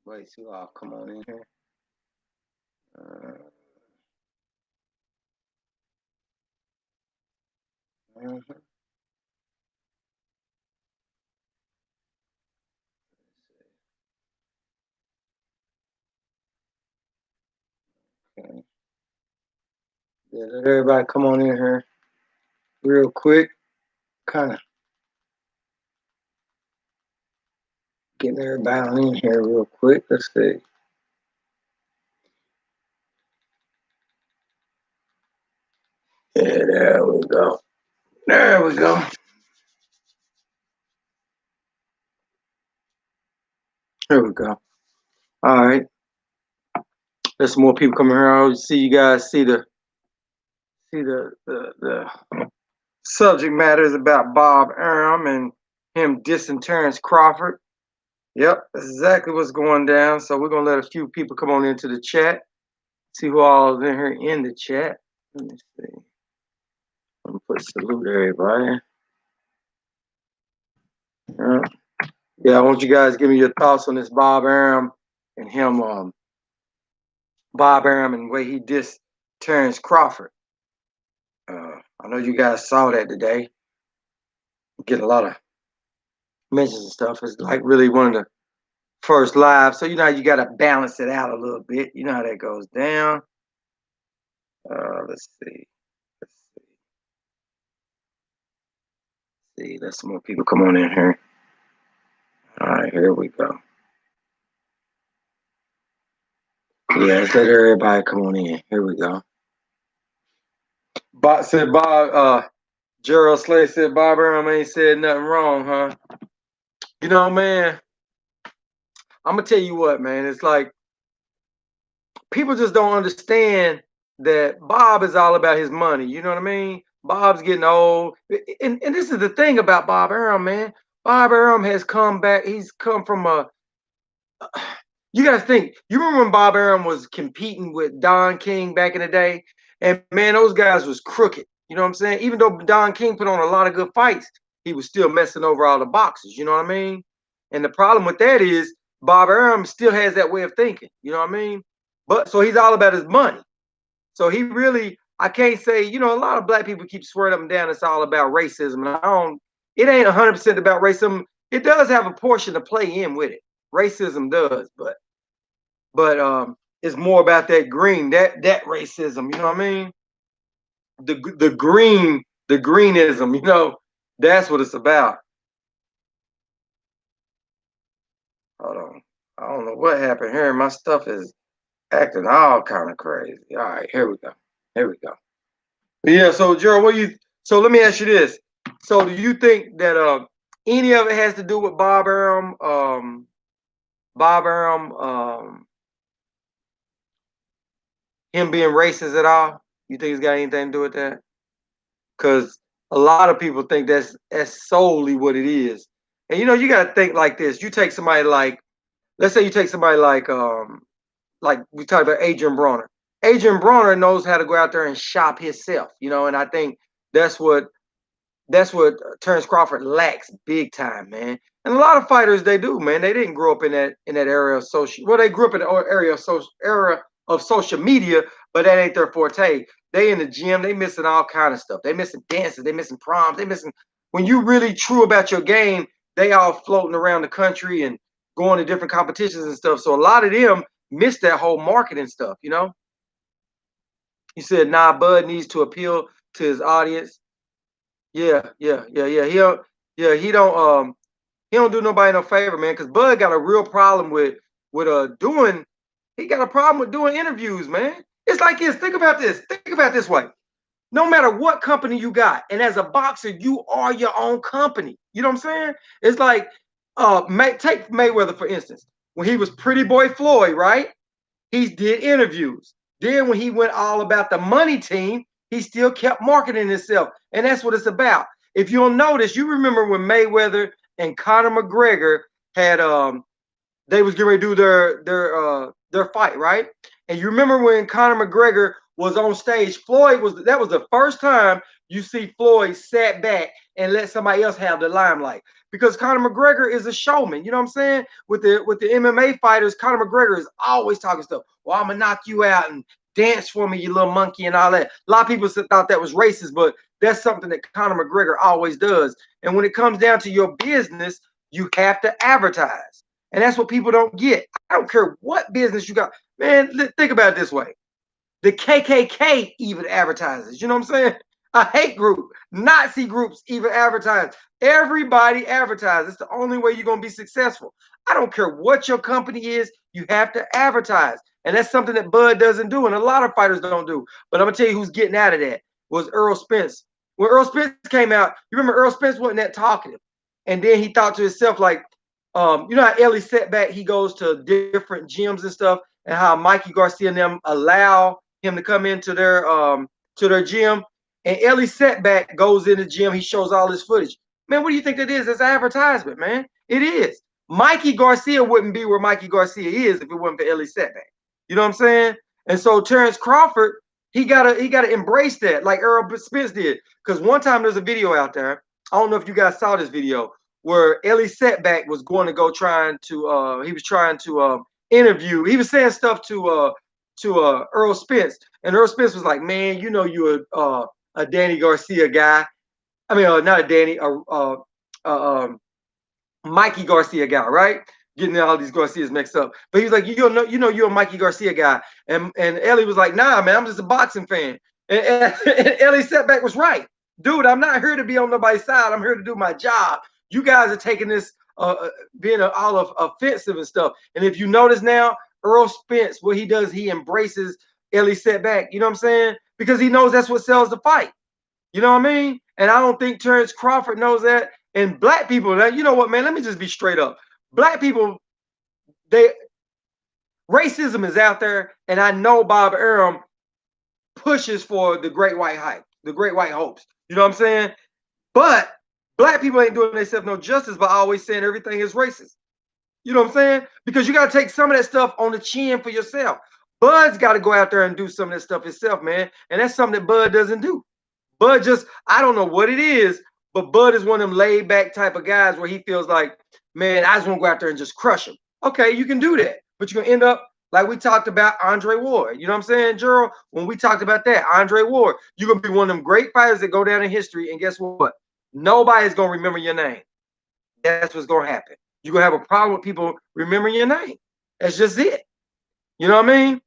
Wait, see, I'll come on in here. Uh, mhm. Okay. Yeah, let everybody come on in here real quick. Kind of getting everybody on in here real quick. Let's see. Yeah, there we go. There we go. There we go. All right. There's some more people coming here. I'll see you guys see the subject matter is about Bob Arum and him dissing Terrence Crawford. Yep, that's exactly what's going down. So we're gonna let a few people come on into the chat. See who all is in here in the chat. Let me see. I'm gonna put salute everybody. Uh, yeah, I want you guys to give me your thoughts on this Bob Arum and him, Bob Arum and the way he dissed Terrence Crawford. I know you guys saw that today. Get a lot of mentions and stuff. It's like really one of the first live. So you know you gotta balance it out a little bit. You know how that goes down. Let's see. Let's see. Let some more people come on in here. All right, here we go. Yeah, let's let everybody come on in. Here we go. Bob said Bob Gerald Slade said Bob Arum ain't said nothing wrong, huh? You know, man, I'm gonna tell you what, man. It's like people just don't understand that Bob is all about his money. You know what I mean? Bob's getting old. And this is the thing about Bob Arum, man. Bob Arum has come back. He's come from a you gotta think. You remember when Bob Arum was competing with Don King back in the day? And man, those guys was crooked. You know what I'm saying? Even though Don King put on a lot of good fights, he was still messing over all the boxes. You know what I mean? And the problem with that is Bob Arum still has that way of thinking. You know what I mean? But so he's all about his money. So he really, I can't say, you know, a lot of black people keep swearing up and down it's all about racism. And I don't, it ain't 100% about racism. It does have a portion to play in with it. Racism does, but it's more about that green, that racism, you know what I mean? The greenism, you know, that's what it's about. Hold on. I don't know what happened here. My stuff is acting all kind of crazy. All right, here we go. Here we go. Yeah, so Gerald, what you so let me ask you this. So do you think that any of it has to do with Bob Arum him being racist at all? You think it's got anything to do with that? Because a lot of people think that's solely what it is. And you know, you gotta think like this. You take somebody like, let's say you take somebody like we talked about Adrian Bronner. Adrian Bronner knows how to go out there and shop himself, you know, and I think that's what that's what Terrence Crawford lacks big time, man. And a lot of fighters they do, man. They didn't grow up in that area of social. Well, they grew up in the area of social media, but that ain't their forte. They in the gym, they missing all kind of stuff. They missing dances, they missing proms, they missing. When you really true about your game, they all floating around the country and going to different competitions and stuff. So a lot of them miss that whole marketing stuff. You know, he said, "Nah, Bud needs to appeal to his audience." Yeah. He don't do nobody no favor, man, because Bud got a real problem with doing he got a problem with doing interviews, man. It's like this. Think about this. Think about this way. No matter what company you got, and as a boxer, you are your own company. You know what I'm saying? It's like take Mayweather, for instance. When he was Pretty Boy Floyd, right? He did interviews. Then when he went all about the money team, he still kept marketing himself. And that's what it's about. If you'll notice, you remember when Mayweather and Conor McGregor had they was getting ready to do their fight, right? And you remember when Conor McGregor was on stage, Floyd was that was the first time you see Floyd sat back and let somebody else have the limelight. because Conor McGregor is a showman. You know what I'm saying? With the MMA fighters, Conor McGregor is always talking stuff. Well, I'm gonna knock you out and dance for me, you little monkey, and all that. A lot of people thought that was racist, but that's something that Conor McGregor always does. And when it comes down to your business, you have to advertise. And that's what people don't get. I don't care what business you got. Man, think about it this way. The KKK even advertises. You know what I'm saying? A hate group, Nazi groups even advertise. Everybody advertises. It's the only way you're going to be successful. I don't care what your company is, you have to advertise. And that's something that Bud doesn't do, and a lot of fighters don't do. But I'm going to tell you who's getting out of that was Earl Spence. When Earl Spence came out, you remember Earl Spence wasn't that talkative. And then he thought to himself, like, you know how Ellie Setback, he goes to different gyms and stuff, and how Mikey Garcia and them allow him to come into their gym. And Ellie Setback goes in the gym, he shows all his footage. Man, what do you think that is? It's advertisement, man. It is. Mikey Garcia wouldn't be where Mikey Garcia is if it wasn't for Ellie Setback. You know what I'm saying? And so Terrence Crawford, he gotta embrace that, like Earl Spence did. Because one time there's a video out there. I don't know if you guys saw this video where Ellie Setback was going to go trying to interview. He was saying stuff to Earl Spence, and Earl Spence was like, "Man, you know you're a Danny Garcia guy. I mean, not a Danny, Mikey Garcia guy, right? Getting all these Garcias mixed up. But he was like, you know, you're a Mikey Garcia guy." And Ellie was like, "Nah, man, I'm just a boxing fan." And Ellie Setback was right. Dude, I'm not here to be on nobody's side. I'm here to do my job. You guys are taking this being all of offensive and stuff. And if you notice now, Earl Spence, what he does, he embraces Ellie Setback. You know what I'm saying? Because he knows that's what sells the fight. You know what I mean? And I don't think Terrence Crawford knows that. And black people, you know what, man? Let me just be straight up. Black people, racism is out there, and I know Bob Arum pushes for the great white hype, the great white hopes. You know what I'm saying? But black people ain't doing themselves no justice by always saying everything is racist. You know what I'm saying? Because you got to take some of that stuff on the chin for yourself. Bud's got to go out there and do some of that stuff himself, man. And that's something that Bud doesn't do. Bud just, I don't know what it is, but Bud is one of them laid back type of guys where he feels like, man, I just want to go out there and just crush him. Okay, you can do that, but you're going to end up like we talked about Andre Ward. You know what I'm saying, Gerald? When we talked about that, Andre Ward, you're going to be one of them great fighters that go down in history. And guess what? Nobody's going to remember your name. That's what's going to happen. You're going to have a problem with people remembering your name. That's just it. You know what I mean?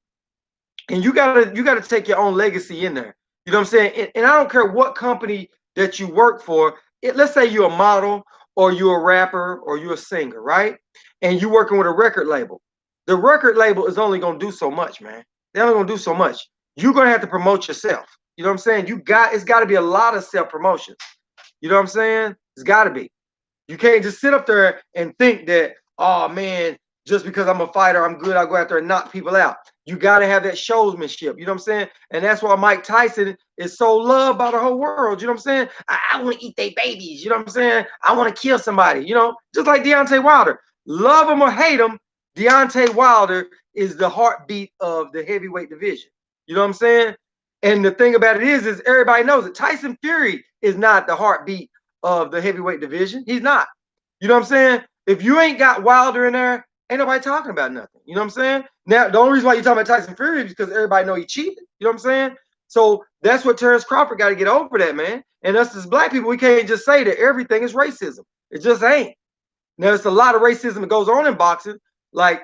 And you gotta take your own legacy in there. You know what I'm saying? And I don't care what company that you work for. Let's say you're a model or you're a rapper or you're a singer, right? And you're working with a record label. The record label is only gonna do so much, man. They're only gonna do so much. You're gonna have to promote yourself. You know what I'm saying? It's got to be a lot of self-promotion. You know what I'm saying? It's got to be. You can't just sit up there and think that, oh man, just because I'm a fighter, I'm good, I'll go out there and knock people out. You got to have that showsmanship. You know what I'm saying? And that's why Mike Tyson is so loved by the whole world. You know what I'm saying? I want to eat their babies. You know what I'm saying? I want to kill somebody. You know, just like Deontay Wilder. Love him or hate him, Deontay Wilder is the heartbeat of the heavyweight division. You know what I'm saying? And the thing about it is everybody knows it. Tyson Fury is not the heartbeat of the heavyweight division. He's not. You know what I'm saying? If you ain't got Wilder in there, ain't nobody talking about nothing. You know what I'm saying? Now, the only reason why you're talking about Tyson Fury is because everybody know he cheated. You know what I'm saying? So that's what Terrence Crawford got to get over that, man. And us as black people, we can't just say that everything is racism. It just ain't. Now, there's a lot of racism that goes on in boxing, like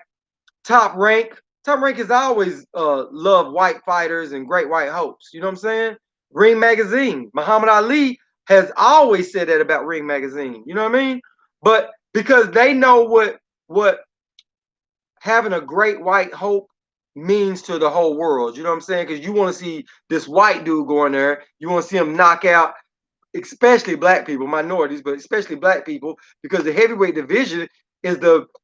Top Rank. Top Rank has always loved white fighters and great white hopes. You know what I'm saying? Ring Magazine. Muhammad Ali has always said that about Ring Magazine. You know what I mean? But because they know what having a great white hope means to the whole world. You know what I'm saying? Because you want to see this white dude go in there. You want to see him knock out, especially black people, minorities, but especially black people, because the heavyweight division is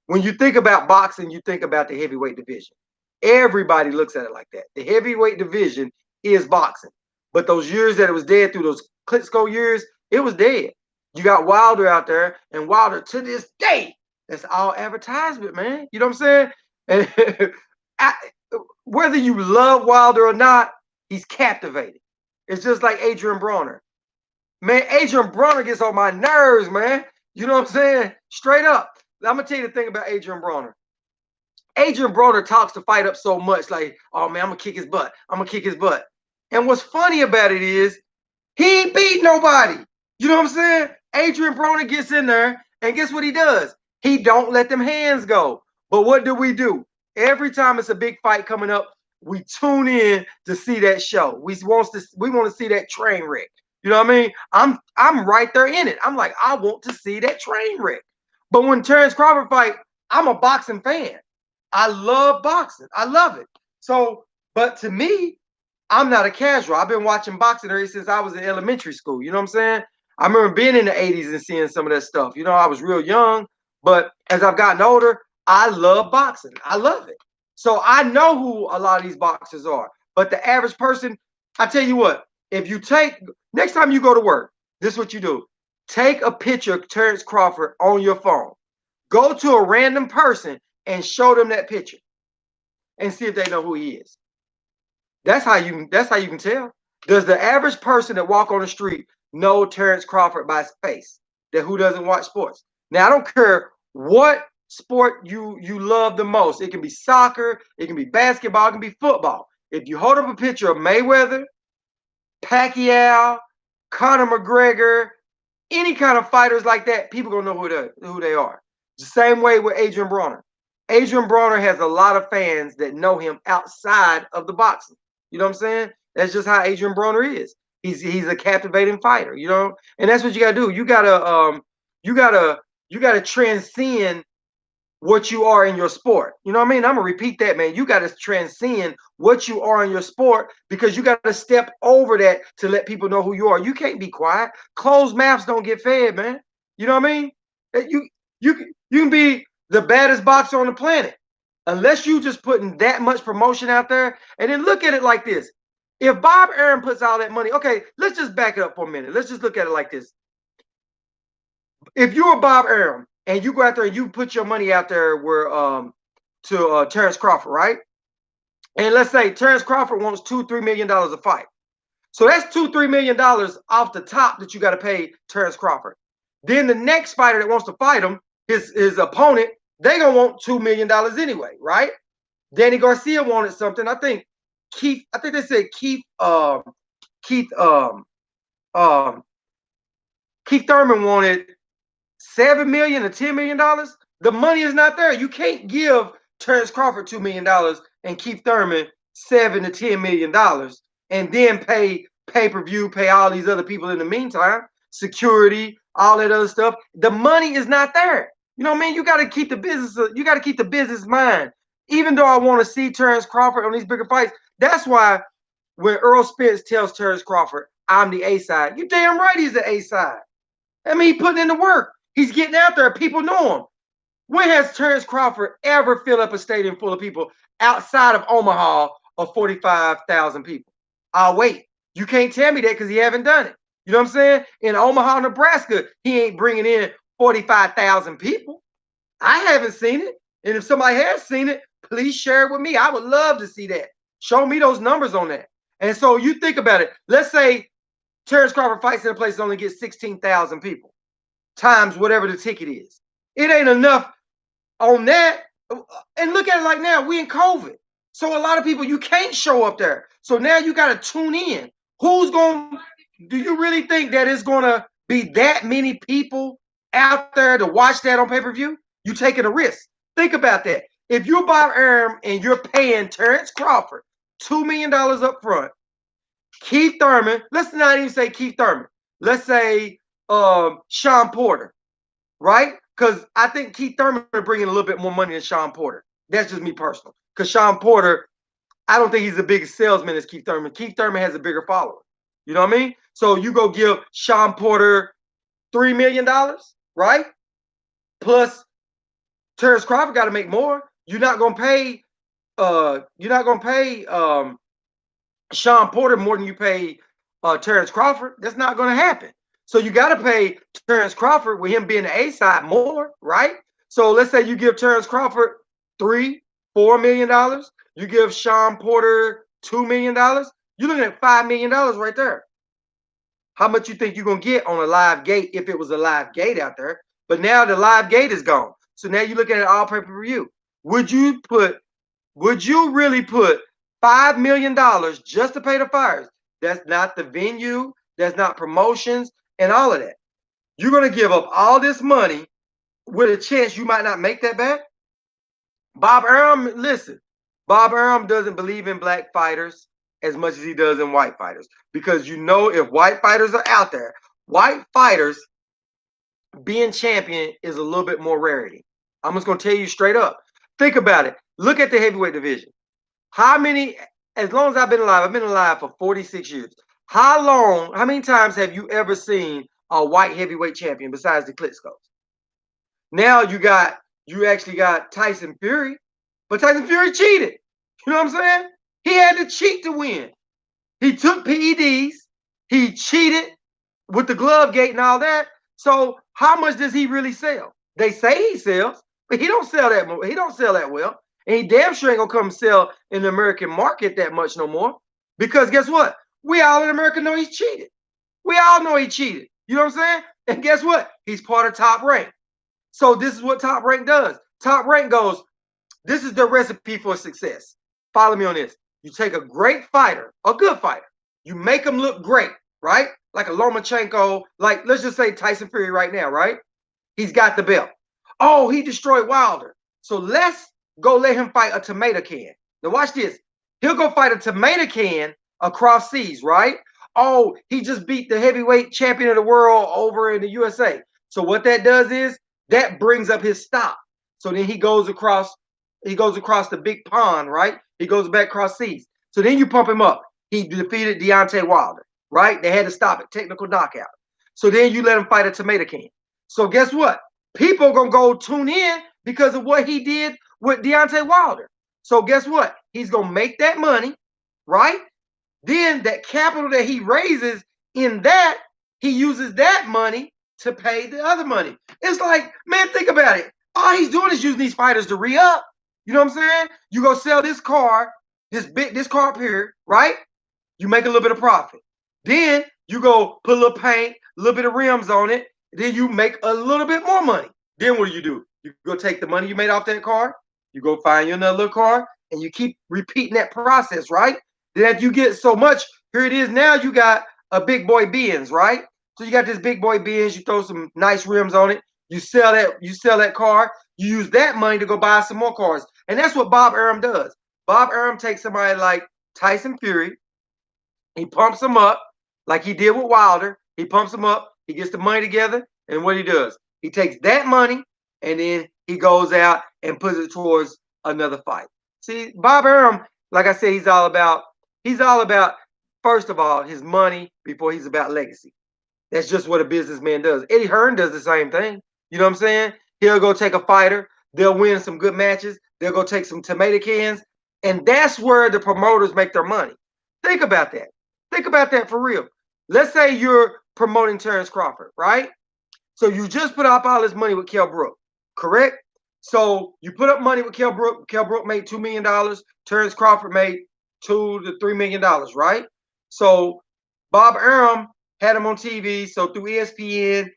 when you think about boxing, you think about the heavyweight division. Everybody looks at it like that. The heavyweight division is boxing. But those years that it was dead, through those Klitschko years, it was dead. You got Wilder out there, and Wilder to this day, that's all advertisement, man. You know what I'm saying? And whether you love Wilder or not, he's captivating. It's just like Adrian Broner. Man, Adrian Broner gets on my nerves, man. You know what I'm saying? Straight up. I'm gonna tell you the thing about Adrian Broner. Adrian Broner talks to fight up so much, like, oh man, I'm gonna kick his butt. I'm gonna kick his butt. And what's funny about it is he ain't beat nobody. You know what I'm saying? Adrian Broner gets in there, and guess what he does? He don't let them hands go. But what do? Every time it's a big fight coming up, we tune in to see that show. We want to see that train wreck. You know what I mean? I'm right there in it. I'm like, I want to see that train wreck. But when Terrence Crawford fight, I'm a boxing fan. I love boxing. I love it. So, but to me, I'm not a casual. I've been watching boxing ever since I was in elementary school. You know what I'm saying? I remember being in the 80s and seeing some of that stuff. You know, I was real young, but as I've gotten older, I love boxing. I love it. So I know who a lot of these boxers are. But the average person, I tell you what, if you take, next time you go to work, this is what you do. Take a picture of Terrence Crawford on your phone. Go to a random person and show them that picture and see if they know who he is. That's how you can tell. Does the average person that walk on the street know Terrence Crawford by his face? That who doesn't watch sports? Now I don't care what sport you love the most. It can be soccer, it can be basketball, it can be football. If you hold up a picture of Mayweather, Pacquiao, Conor McGregor, any kind of fighters like that, people gonna know who they are. The same way with Adrian Broner. Adrian Broner has a lot of fans that know him outside of the boxing. You know what I'm saying? That's just how Adrian Broner is. He's a captivating fighter, you know, and that's what you gotta do. You gotta you gotta transcend what you are in your sport. You know what I mean? I'm gonna repeat that, man. You gotta transcend what you are in your sport because you gotta step over that to let people know who you are. You can't be quiet. Closed mouths don't get fed, man. You know what I mean? You can be the baddest boxer on the planet unless you just putting that much promotion out there. And then look at it like this: if Bob Arum puts all that money, okay, let's just back it up for a minute. Let's just look at it like this: if you're Bob Arum and you go out there and you put your money out there where to Terrence Crawford, right? And let's say Terrence Crawford wants $2-3 million a fight. So that's $2-3 million off the top that you got to pay Terrence Crawford. Then the next fighter that wants to fight him, his opponent, they gonna want $2 million anyway, right? Danny Garcia wanted something. I think they said Keith um, Keith Thurman wanted $7 million or $10 million. The money is not there. You can't give Terrence Crawford $2 million and Keith Thurman $7 to $10 million and then pay-per-view, pay all these other people in the meantime, security, all that other stuff. The money is not there. You know what I mean? You got to keep the business. You got to keep the business mind. Even though I want to see Terrence Crawford on these bigger fights, that's why when Earl Spence tells Terrence Crawford, "I'm the A side," you damn right he's the A side. I mean, he putting in the work. He's getting out there. People know him. When has Terrence Crawford ever filled up a stadium full of people outside of Omaha of 45,000 people? I'll wait. You can't tell me that because he haven't done it. You know what I'm saying? In Omaha, Nebraska, he ain't bringing in 45,000 people. I haven't seen it. And if somebody has seen it, please share it with me. I would love to see that. Show me those numbers on that. And so you think about it. Let's say Terrence Crawford fights in a place that only gets 16,000 people times whatever the ticket is. It ain't enough on that. And look at it like now, we in COVID. So a lot of people, you can't show up there. So now you got to tune in. Do you really think that it's going to be that many people out there to watch that on pay-per-view? You taking a risk. Think about that. If you're Bob Arum and you're paying Terrence Crawford $2 million up front, Keith Thurman, let's not even say Keith Thurman. Let's say Sean Porter, right? Because I think Keith Thurman is bringing a little bit more money than Sean Porter. That's just me personal. Because Sean Porter, I don't think he's the biggest salesman as Keith Thurman. Keith Thurman has a bigger following. You know what I mean? So you go give Sean Porter $3 million, right? Plus Terrence Crawford got to make more. You're not gonna pay Sean Porter more than you pay Terrence Crawford. That's not gonna happen. So you got to pay Terrence Crawford with him being the A side more, right? So let's say you give Terrence Crawford $3-4 million. You give Sean Porter $2 million. You're looking at $5 million right there. How much you think you're gonna get on a live gate if it was a live gate out there? But now the live gate is gone. So now you're looking at all pay-per-view. Would you really put $5 million just to pay the fighters? That's not the venue, that's not promotions and all of that. You're going to give up all this money with a chance you might not make that back? Bob Arum, listen, Bob Arum doesn't believe in black fighters as much as he does in white fighters. Because if white fighters are out there, white fighters being champion is a little bit more rarity. I'm just going to tell you straight up. Think about it. Look at the heavyweight division. As long as I've been alive for 46 years. How many times have you ever seen a white heavyweight champion besides the Klitschko's? Now you actually got Tyson Fury, but Tyson Fury cheated. You know what I'm saying? He had to cheat to win. He took PEDs. He cheated with the glove gate and all that. So how much does he really sell? They say he sells, but he don't sell that. He don't sell that well, and he damn sure ain't gonna come sell in the American market that much no more. Because guess what? We all in America know he's cheated. We all know he cheated. You know what I'm saying? And guess what? He's part of Top Rank. So this is what Top Rank does. Top Rank goes, this is the recipe for success. Follow me on this. You take a great fighter, a good fighter. You make him look great, right? Like a Lomachenko, like let's just say Tyson Fury right now, right? He's got the belt. Oh, he destroyed Wilder. So let's go let him fight a tomato can. Now watch this. He'll go fight a tomato can across seas, right? Oh, he just beat the heavyweight champion of the world over in the USA. So what that does is that brings up his stock. So then he goes across the big pond, right? He goes back across seas. So then you pump him up. He defeated Deontay Wilder, right? They had to stop it, technical knockout. So then you let him fight a tomato can. So guess what? People are going to go tune in because of what he did with Deontay Wilder. So guess what? He's going to make that money, right? Then that capital that he raises in that, he uses that money to pay the other money. It's like, man, think about it. All he's doing is using these fighters to re-up. You know what I'm saying? You go sell this car, this car up here, right? You make a little bit of profit. Then you go put a little paint, a little bit of rims on it. Then you make a little bit more money. Then what do? You go take the money you made off that car, you go find you another little car, and you keep repeating that process, right? Then as you get so much, here it is now, you got a big boy Benz, right? So you got this big boy Benz, you throw some nice rims on it, you sell that car, you use that money to go buy some more cars. And that's what Bob Arum does. Bob Arum takes somebody like Tyson Fury, he pumps him up like he did with Wilder. He pumps him up, he gets the money together, and what he does, he takes that money and then he goes out and puts it towards another fight. See, Bob Arum, like I said, he's all about, first of all, his money before he's about legacy. That's just what a businessman does. Eddie Hearn does the same thing. You know what I'm saying? He'll go take a fighter. They'll win some good matches. They'll go take some tomato cans. And that's where the promoters make their money. Think about that. Think about that for real. Let's say you're promoting Terrence Crawford, right? So you just put up all this money with Kell Brook, correct? So you put up money with Kell Brook. Kell Brook made $2 million. Terrence Crawford made $2 to $3 million, right? So Bob Arum had him on TV. So through ESPN,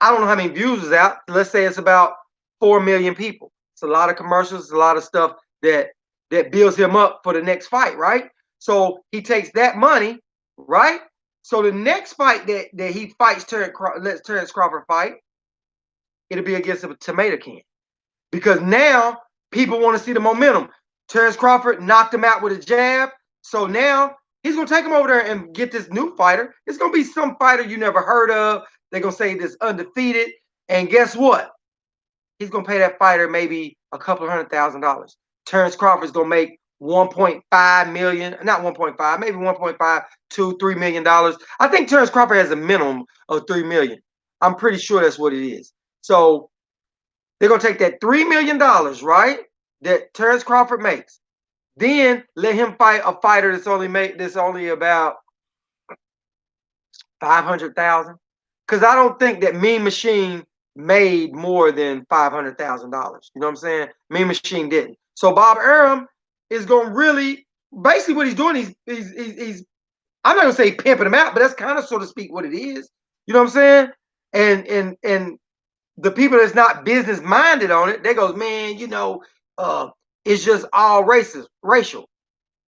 I don't know how many views is out. Let's say it's about 4 million people. It's a lot of commercials, it's a lot of stuff that builds him up for the next fight, right? So he takes that money, right? So the next fight that he fights, lets Terrence Crawford fight, it'll be against a tomato can. Because now people want to see the momentum. Terrence Crawford knocked him out with a jab. So now he's going to take him over there and get this new fighter. It's going to be some fighter you never heard of. They're going to say this undefeated. And guess what? He's going to pay that fighter maybe a couple of $100,000. Terrence Crawford's going to make 1.5 million, not 1.5, maybe 1.5 to $3 million. I think Terrence Crawford has a minimum of 3 million. I'm pretty sure that's what it is. So they're going to take that $3 million, right, that Terrence Crawford makes, then let him fight a fighter that's only about 500,000. Because I don't think that Mean Machine made more than $500,000. You know what I'm saying? Mean Machine didn't. So Bob Arum is going to really, basically what he's doing, he's I'm not going to say pimping him out, but that's kind of, so to speak, what it is. You know what I'm saying? And the people that's not business minded on it, they goes, man, it's just all racial.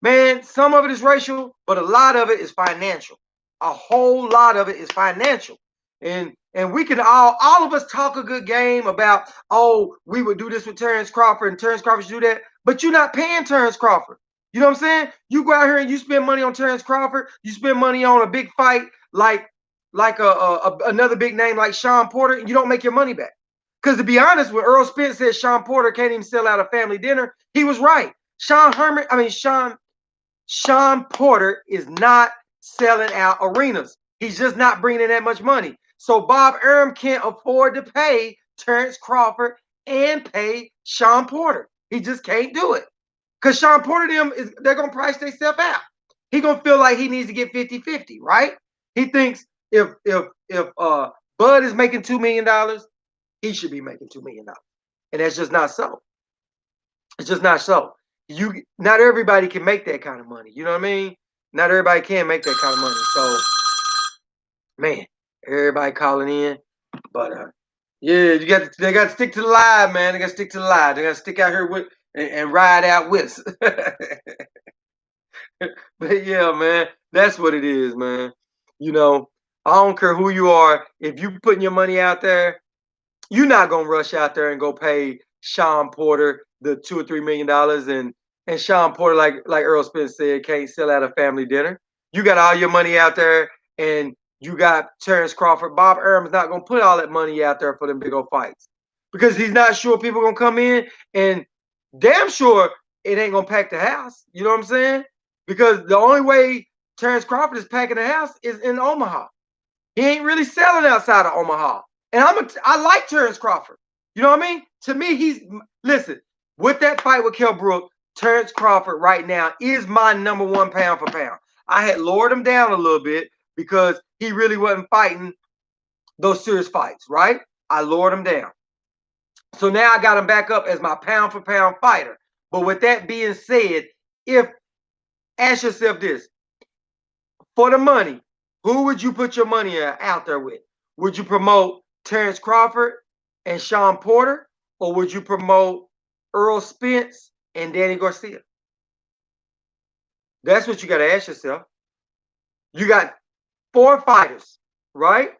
Man, some of it is racial, but a lot of it is financial. A whole lot of it is financial. And we can all of us talk a good game about, oh, we would do this with Terrence Crawford and Terrence Crawford should do that, but you're not paying Terrence Crawford. You know what I'm saying? You go out here and you spend money on Terrence Crawford, you spend money on a big fight like another big name like Sean Porter, and you don't make your money back. Because to be honest, when Earl Spence said Sean Porter can't even sell out a family dinner, he was right. Sean Porter is not selling out arenas. He's just not bringing in that much money. So Bob Arum can't afford to pay Terrence Crawford and pay Sean Porter. He just can't do it. Because Sean Porter, they're going to price themselves out. He's going to feel like he needs to get 50-50, right? He thinks if Bud is making $2 million, he should be making $2 million. And that's just not so. It's just not so. Not everybody can make that kind of money. You know what I mean? Not everybody can make that kind of money. So, man, everybody calling in. But yeah, they got to stick to the live, man. They got to stick to the live. They got to stick out here with and ride out with us. But yeah, man, that's what it is, man. I don't care who you are. If you putting your money out there, you're not gonna rush out there and go pay Sean Porter the $2 or $3 million, and Sean Porter, like Earl Spence said, can't sell out a family dinner. You got all your money out there, and you got Terrence Crawford. Bob Arum's not gonna put all that money out there for them big old fights because he's not sure people are gonna come in, and damn sure it ain't gonna pack the house. You know what I'm saying? Because the only way Terrence Crawford is packing the house is in Omaha. He ain't really selling outside of Omaha. And I like Terrence Crawford. You know what I mean? To me, listen, with that fight with Kell Brook, Terrence Crawford right now is my number one pound for pound. I had lowered him down a little bit because he really wasn't fighting those serious fights, right? I lowered him down. So now I got him back up as my pound for pound fighter. But with that being said, ask yourself this, for the money, who would you put your money out there with? Would you promote Terrence Crawford and Sean Porter, or would you promote Earl Spence and Danny Garcia? That's what you got to ask yourself. You got 4 fighters, right?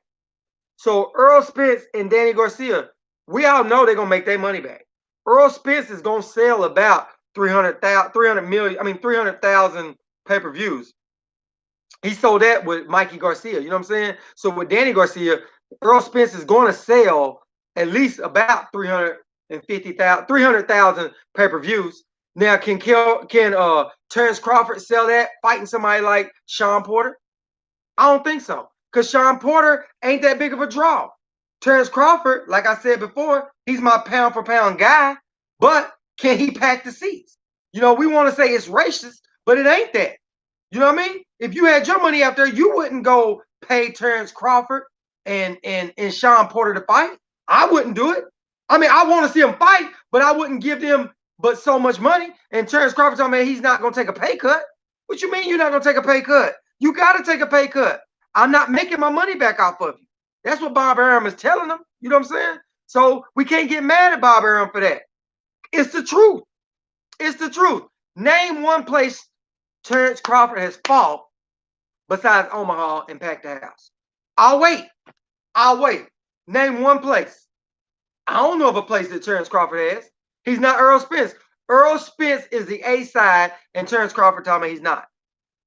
So Earl Spence and Danny Garcia, we all know they're going to make their money back. Earl Spence is going to sell about 300,000 pay-per-views. He sold that with Mikey Garcia. You know what I'm saying? So with Danny Garcia, Earl Spence is going to sell at least about 300,000 pay-per-views. Now, can Terrence Crawford sell that fighting somebody like Sean Porter? I don't think so, because Sean Porter ain't that big of a draw. Terrence Crawford, like I said before, he's my pound for pound guy, but can he pack the seats? We want to say it's racist, but it ain't that. You know what I mean? If you had your money out there, you wouldn't go pay Terrence Crawford and Sean Porter to fight. I wouldn't do it. I mean, I want to see them fight, but I wouldn't give them but so much money. And Terrence Crawford told me he's not going to take a pay cut. What you mean you're not going to take a pay cut? You got to take a pay cut. I'm not making my money back off of you. That's what Bob Arum is telling them. You know what I'm saying? So we can't get mad at Bob Arum for that. It's the truth. It's the truth. Name one place Terrence Crawford has fought besides Omaha and packed the house. I'll wait. Name one place. I don't know of a place that Terrence Crawford has. He's not Earl Spence. Earl Spence is the A side, and Terrence Crawford told me he's not.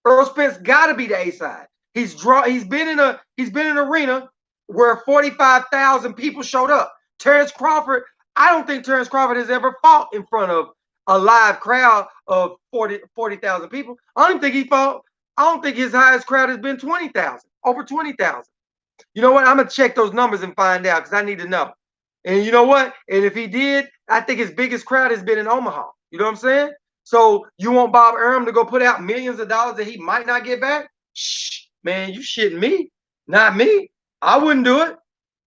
Earl Spence got to be the A side. He's been in an arena where 45,000 people showed up. Terrence Crawford, I don't think Terrence Crawford has ever fought in front of a live crowd of 40,000 people. I don't think his highest crowd has been 20,000, over 20,000. You know what? I'm going to check those numbers and find out because I need to know. And you know what? And if he did, I think his biggest crowd has been in Omaha. You know what I'm saying? So you want Bob Arum to go put out millions of dollars that he might not get back? Shh, man, you shitting me. Not me. I wouldn't do it.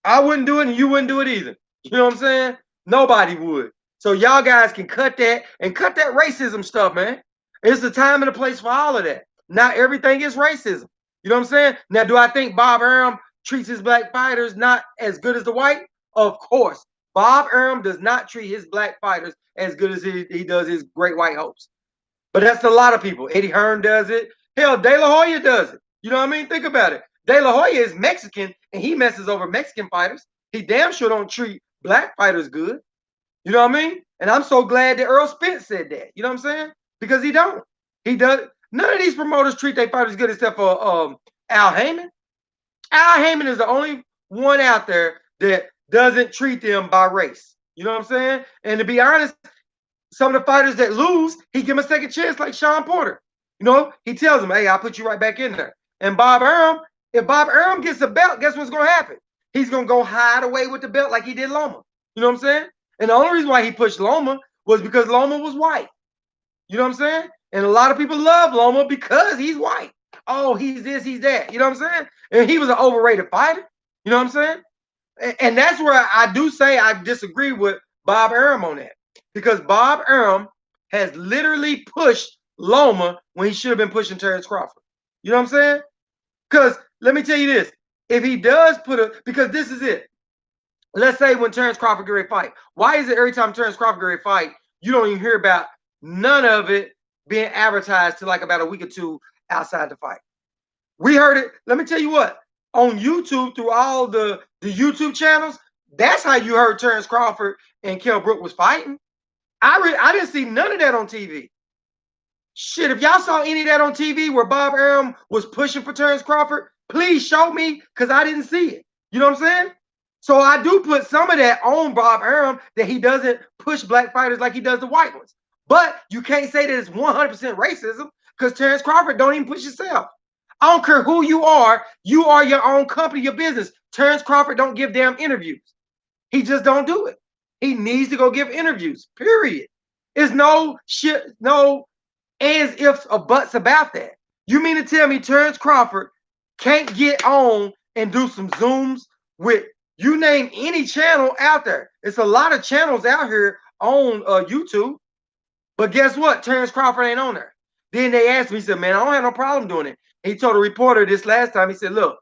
I wouldn't do it, and you wouldn't do it either. You know what I'm saying? Nobody would. So y'all guys can cut that and cut that racism stuff, man. It's the time and the place for all of that. Not everything is racism. You know what I'm saying? Now, do I think Bob Arum treats his black fighters not as good as the white? Of course, Bob Arum does not treat his black fighters as good as he does his great white hopes. But that's a lot of people. Eddie Hearn does it. Hell, De La Hoya does it. You know what I mean? Think about it. De La Hoya is Mexican, and he messes over Mexican fighters. He damn sure don't treat black fighters good. You know what I mean? And I'm so glad that Earl Spence said that. You know what I'm saying? Because he don't. He does. None of these promoters treat their fighters good except for Al Heyman. Al Heyman is the only one out there that doesn't treat them by race. You know what I'm saying? And to be honest, some of the fighters that lose, he give them a second chance, like Sean Porter. You know, he tells them, "Hey, I'll put you right back in there." And Bob Arum, if Bob Arum gets the belt, guess what's going to happen? He's going to go hide away with the belt like he did Loma. You know what I'm saying? And the only reason why he pushed Loma was because Loma was white. You know what I'm saying? And a lot of people love Loma because he's white. Oh, he's this, he's that. You know what I'm saying? And he was an overrated fighter. You know what I'm saying? And that's where I do say I disagree with Bob Arum on that. Because Bob Arum has literally pushed Loma when he should have been pushing Terrence Crawford. You know what I'm saying? Because let me tell you this. If he does because this is it. Let's say when Terrence Crawford get ready to fight. Why is it every time Terrence Crawford get ready to fight, you don't even hear about none of it being advertised to like about a week or two outside the fight? We heard it. Let me tell you what. On YouTube, through all the YouTube channels, that's how you heard Terrence Crawford and Kell Brook was fighting. I didn't see none of that on TV. Shit, if y'all saw any of that on TV where Bob Arum was pushing for Terrence Crawford, please show me because I didn't see it. You know what I'm saying? So I do put some of that on Bob Arum that he doesn't push black fighters like he does the white ones. But you can't say that it's 100% racism because Terrence Crawford don't even push himself. I don't care who you are your own company, your business. Terrence Crawford don't give damn interviews. He just don't do it. He needs to go give interviews, period. There's no shit, no as ifs or buts about that. You mean to tell me Terrence Crawford can't get on and do some Zooms with, you name any channel out there. It's a lot of channels out here on YouTube. But guess what? Terrence Crawford ain't on there. Then they asked me, he said, "Man, I don't have no problem doing it." He told a reporter this last time, he said, "Look,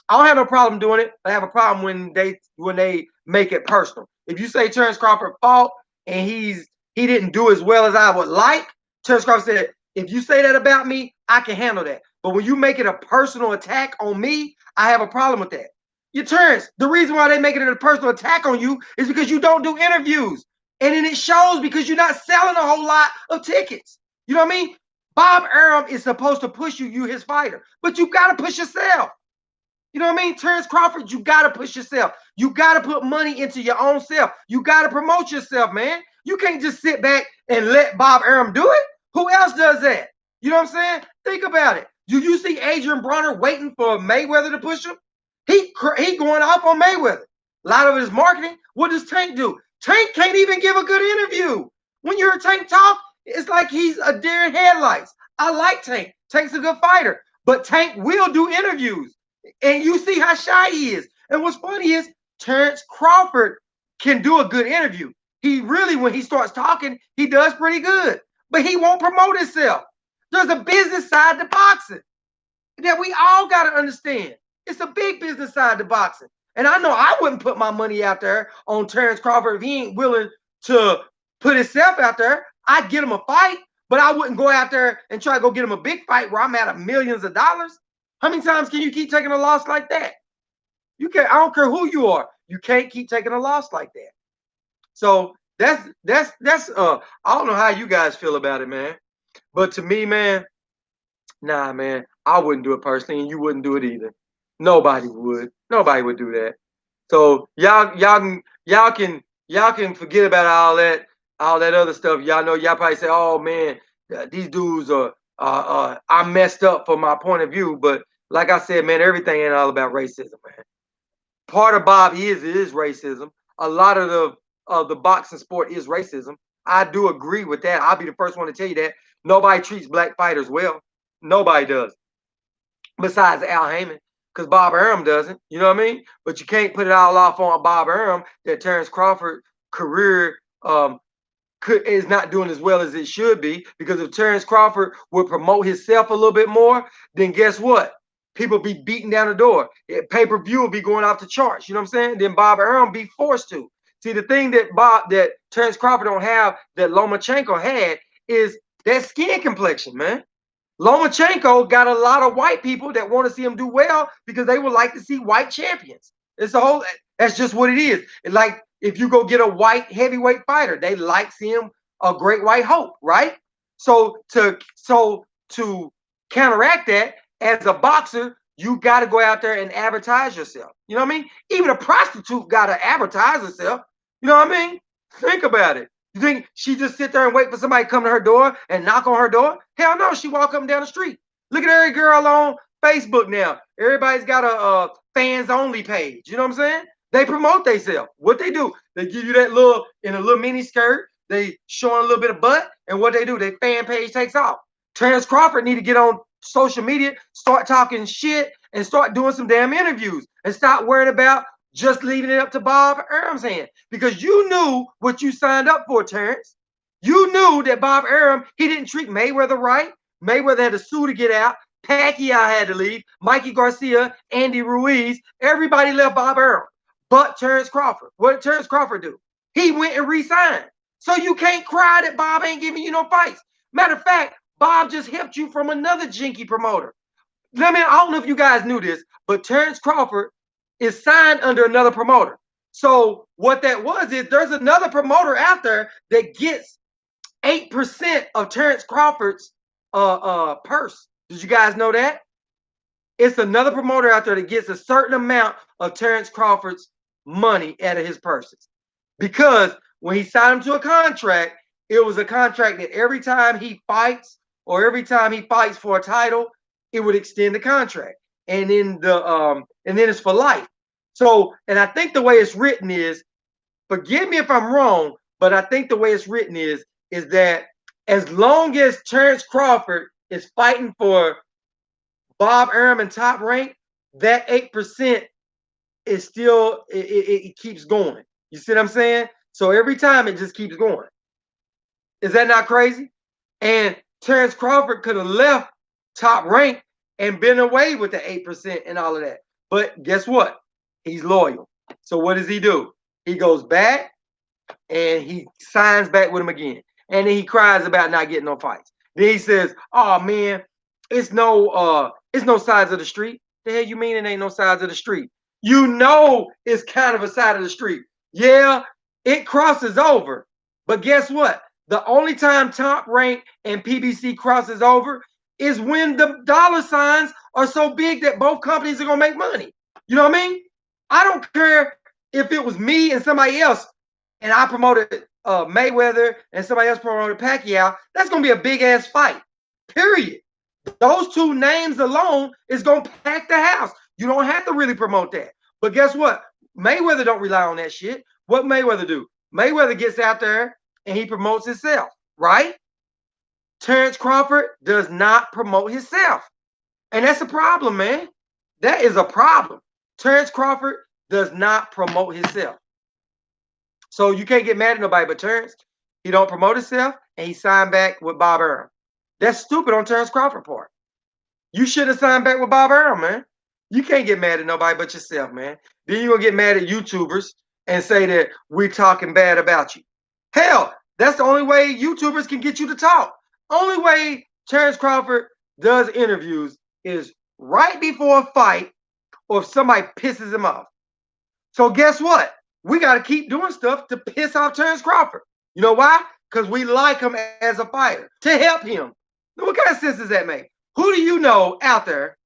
I don't have no problem doing it. I have a problem when they make it personal. If you say Terrence Crawford fought and he didn't do as well as I would like," Terrence Crawford said, "If you say that about me, I can handle that. But when you make it a personal attack on me, I have a problem with that." You Terrence, the reason why they making it a personal attack on you is because you don't do interviews. And then it shows because you're not selling a whole lot of tickets. You know what I mean? Bob Arum is supposed to push you his fighter, but you got to push yourself. You know what I mean? Terrence Crawford, you got to push yourself. You got to put money into your own self. You got to promote yourself, man. You can't just sit back and let Bob Arum do it. Who else does that? You know what I'm saying? Think about it. Do you see Adrian Bronner waiting for Mayweather to push him? He going off on Mayweather. A lot of it is marketing. What does Tank do? Tank can't even give a good interview. When you hear Tank talk, it's like he's a deer in headlights. I like Tank. Tank's a good fighter. But Tank will do interviews. And you see how shy he is. And what's funny is Terrence Crawford can do a good interview. He really, when he starts talking, he does pretty good. But he won't promote himself. There's a business side to boxing that we all got to understand. It's a big business side to boxing. And I know I wouldn't put my money out there on Terrence Crawford if he ain't willing to put himself out there. I'd get him a fight, but I wouldn't go out there and try to go get him a big fight where I'm out of millions of dollars. How many times can you keep taking a loss like that? You can't. I don't care who you are. You can't keep taking a loss like that. So that's I don't know how you guys feel about it, man. But to me, man, nah, man, I wouldn't do it personally, and you wouldn't do it either. Nobody would. Nobody would do that. So y'all can forget about all that other stuff. Y'all know, y'all probably say, "Oh man, these dudes are I messed up for my point of view." But like I said, man, everything ain't all about racism, man. Part of Bob is racism. A lot of the boxing sport is racism. I do agree with that. I'll be the first one to tell you that. Nobody treats black fighters well. Nobody does. Besides Al Heyman, because Bob Arum doesn't. You know what I mean? But you can't put it all off on Bob Arum that Terrence Crawford's career is not doing as well as it should be. Because if Terrence Crawford would promote himself a little bit more, then guess what? People be beating down the door. Pay-per-view will be going off the charts. You know what I'm saying? Then Bob Arum be forced to. See, the thing that Terrence Crawford don't have that Lomachenko had is that skin complexion, man. Lomachenko got a lot of white people that want to see him do well because they would like to see white champions. It's a whole. That's just what it is. It's like if you go get a white heavyweight fighter, they like seeing a great white hope, right? So to counteract that, as a boxer, you got to go out there and advertise yourself. You know what I mean? Even a prostitute got to advertise herself. You know what I mean? Think about it. You think she just sit there and wait for somebody to come to her door and knock on her door? Hell no, she walk up and down the street. Look at every girl on Facebook now. Everybody's got a fans only page. You know what I'm saying? They promote themselves. What they do, they give you that little in a little mini skirt. They showing a little bit of butt, and what they do, their fan page takes off. Terrence Crawford need to get on social media, start talking shit, and start doing some damn interviews, and stop worrying about just leaving it up to Bob Arum's hand, because you knew what you signed up for, Terrence. You knew that Bob Arum, he didn't treat Mayweather right. Mayweather had to sue to get out. Pacquiao had to leave. Mikey Garcia, Andy Ruiz, everybody left Bob Arum, but Terrence Crawford. What did Terrence Crawford do? He went and re-signed. So you can't cry that Bob ain't giving you no fights. Matter of fact, Bob just helped you from another jinky promoter. I mean, I don't know if you guys knew this, but Terrence Crawford is signed under another promoter. So what that was is there's another promoter out there that gets 8% of Terrence Crawford's purse. Did you guys know that? It's another promoter out there that gets a certain amount of Terrence Crawford's money out of his purses. Because when he signed him to a contract, it was a contract that every time he fights or every time he fights for a title, it would extend the contract. And then it's for life. So, and I think the way it's written is, forgive me if I'm wrong, but I think the way it's written is that as long as Terrence Crawford is fighting for Bob Arum and Top Rank, that 8% is still it keeps going. You see what I'm saying? So every time it just keeps going. Is that not crazy? And Terrence Crawford could have left Top Rank and been away with the 8% and all of that. But guess what? He's loyal. So what does he do? He goes back and he signs back with him again. And then he cries about not getting no fights. Then he says, "Oh man, it's no sides of the street." The hell you mean it ain't no sides of the street? You know it's kind of a side of the street. Yeah, it crosses over. But guess what? The only time Top Rank and PBC crosses over is when the dollar signs are so big that both companies are gonna make money. You know what I mean? I don't care if it was me and somebody else, and I promoted Mayweather and somebody else promoted Pacquiao. That's gonna be a big ass fight. Period. Those two names alone is gonna pack the house. You don't have to really promote that. But guess what? Mayweather don't rely on that shit. What Mayweather do? Mayweather gets out there and he promotes himself, right? Terrence Crawford does not promote himself. And that's a problem, man. That is a problem. Terrence Crawford does not promote himself. So you can't get mad at nobody but Terrence. He don't promote himself and he signed back with Bob Arum. That's stupid on Terrence Crawford's part. You should have signed back with Bob Arum, man. You can't get mad at nobody but yourself, man. Then you're going to get mad at YouTubers and say that we're talking bad about you. Hell, that's the only way YouTubers can get you to talk. Only way Terrence Crawford does interviews is right before a fight or if somebody pisses him off. So guess what? We got to keep doing stuff to piss off Terrence Crawford. You know why? Because we like him as a fighter, to help him. Now, what kind of sense does that make? Who do you know out there?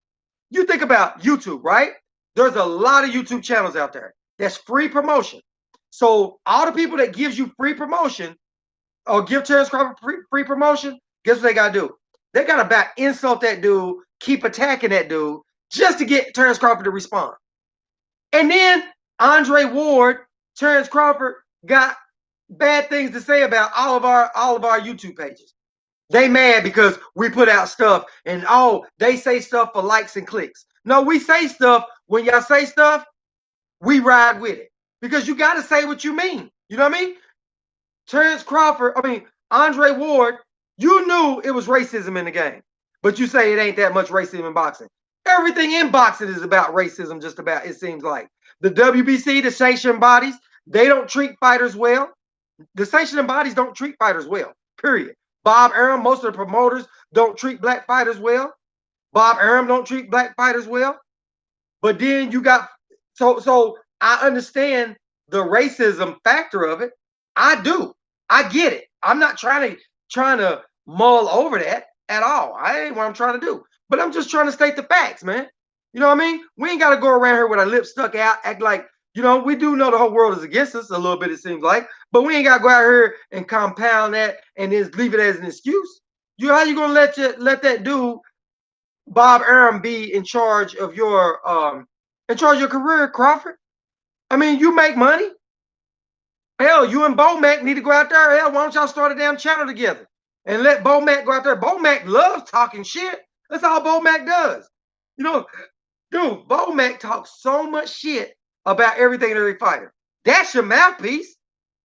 You think about YouTube, right? There's a lot of YouTube channels out there. That's free promotion. So all the people that gives you free promotion or give Terrence Crawford free promotion, guess what they got to do? They got to back insult that dude, keep attacking that dude just to get Terrence Crawford to respond. And then Andre Ward, Terrence Crawford got bad things to say about all of our YouTube pages. They mad because we put out stuff and they say stuff for likes and clicks. No, we say stuff. When y'all say stuff, we ride with it because you got to say what you mean. You know what I mean? Andre Ward, you knew it was racism in the game, but you say it ain't that much racism in boxing. Everything in boxing is about racism, just about, it seems like. The WBC, the sanctioning bodies, they don't treat fighters well. The sanctioning bodies don't treat fighters well, period. Bob Arum, most of the promoters don't treat black fighters well. Bob Arum don't treat black fighters well. But then you got, so I understand the racism factor of it. I do. I get it. I'm not trying to mull over that at all. I ain't what I'm trying to do. But I'm just trying to state the facts, man. You know what I mean? We ain't got to go around here with our lips stuck out, act like, we do know the whole world is against us a little bit, it seems like, but we ain't got to go out here and compound that and then leave it as an excuse. How you gonna let that dude Bob Arum be in charge of your career, Crawford? I mean, you make money. Hell, you and Bo Mac need to go out there. Hell, why don't y'all start a damn channel together and let Bo Mac go out there? Bo Mac loves talking shit. That's all Bo Mac does. You know, dude, Bo Mac talks so much shit about everything and every fighter. That's your mouthpiece.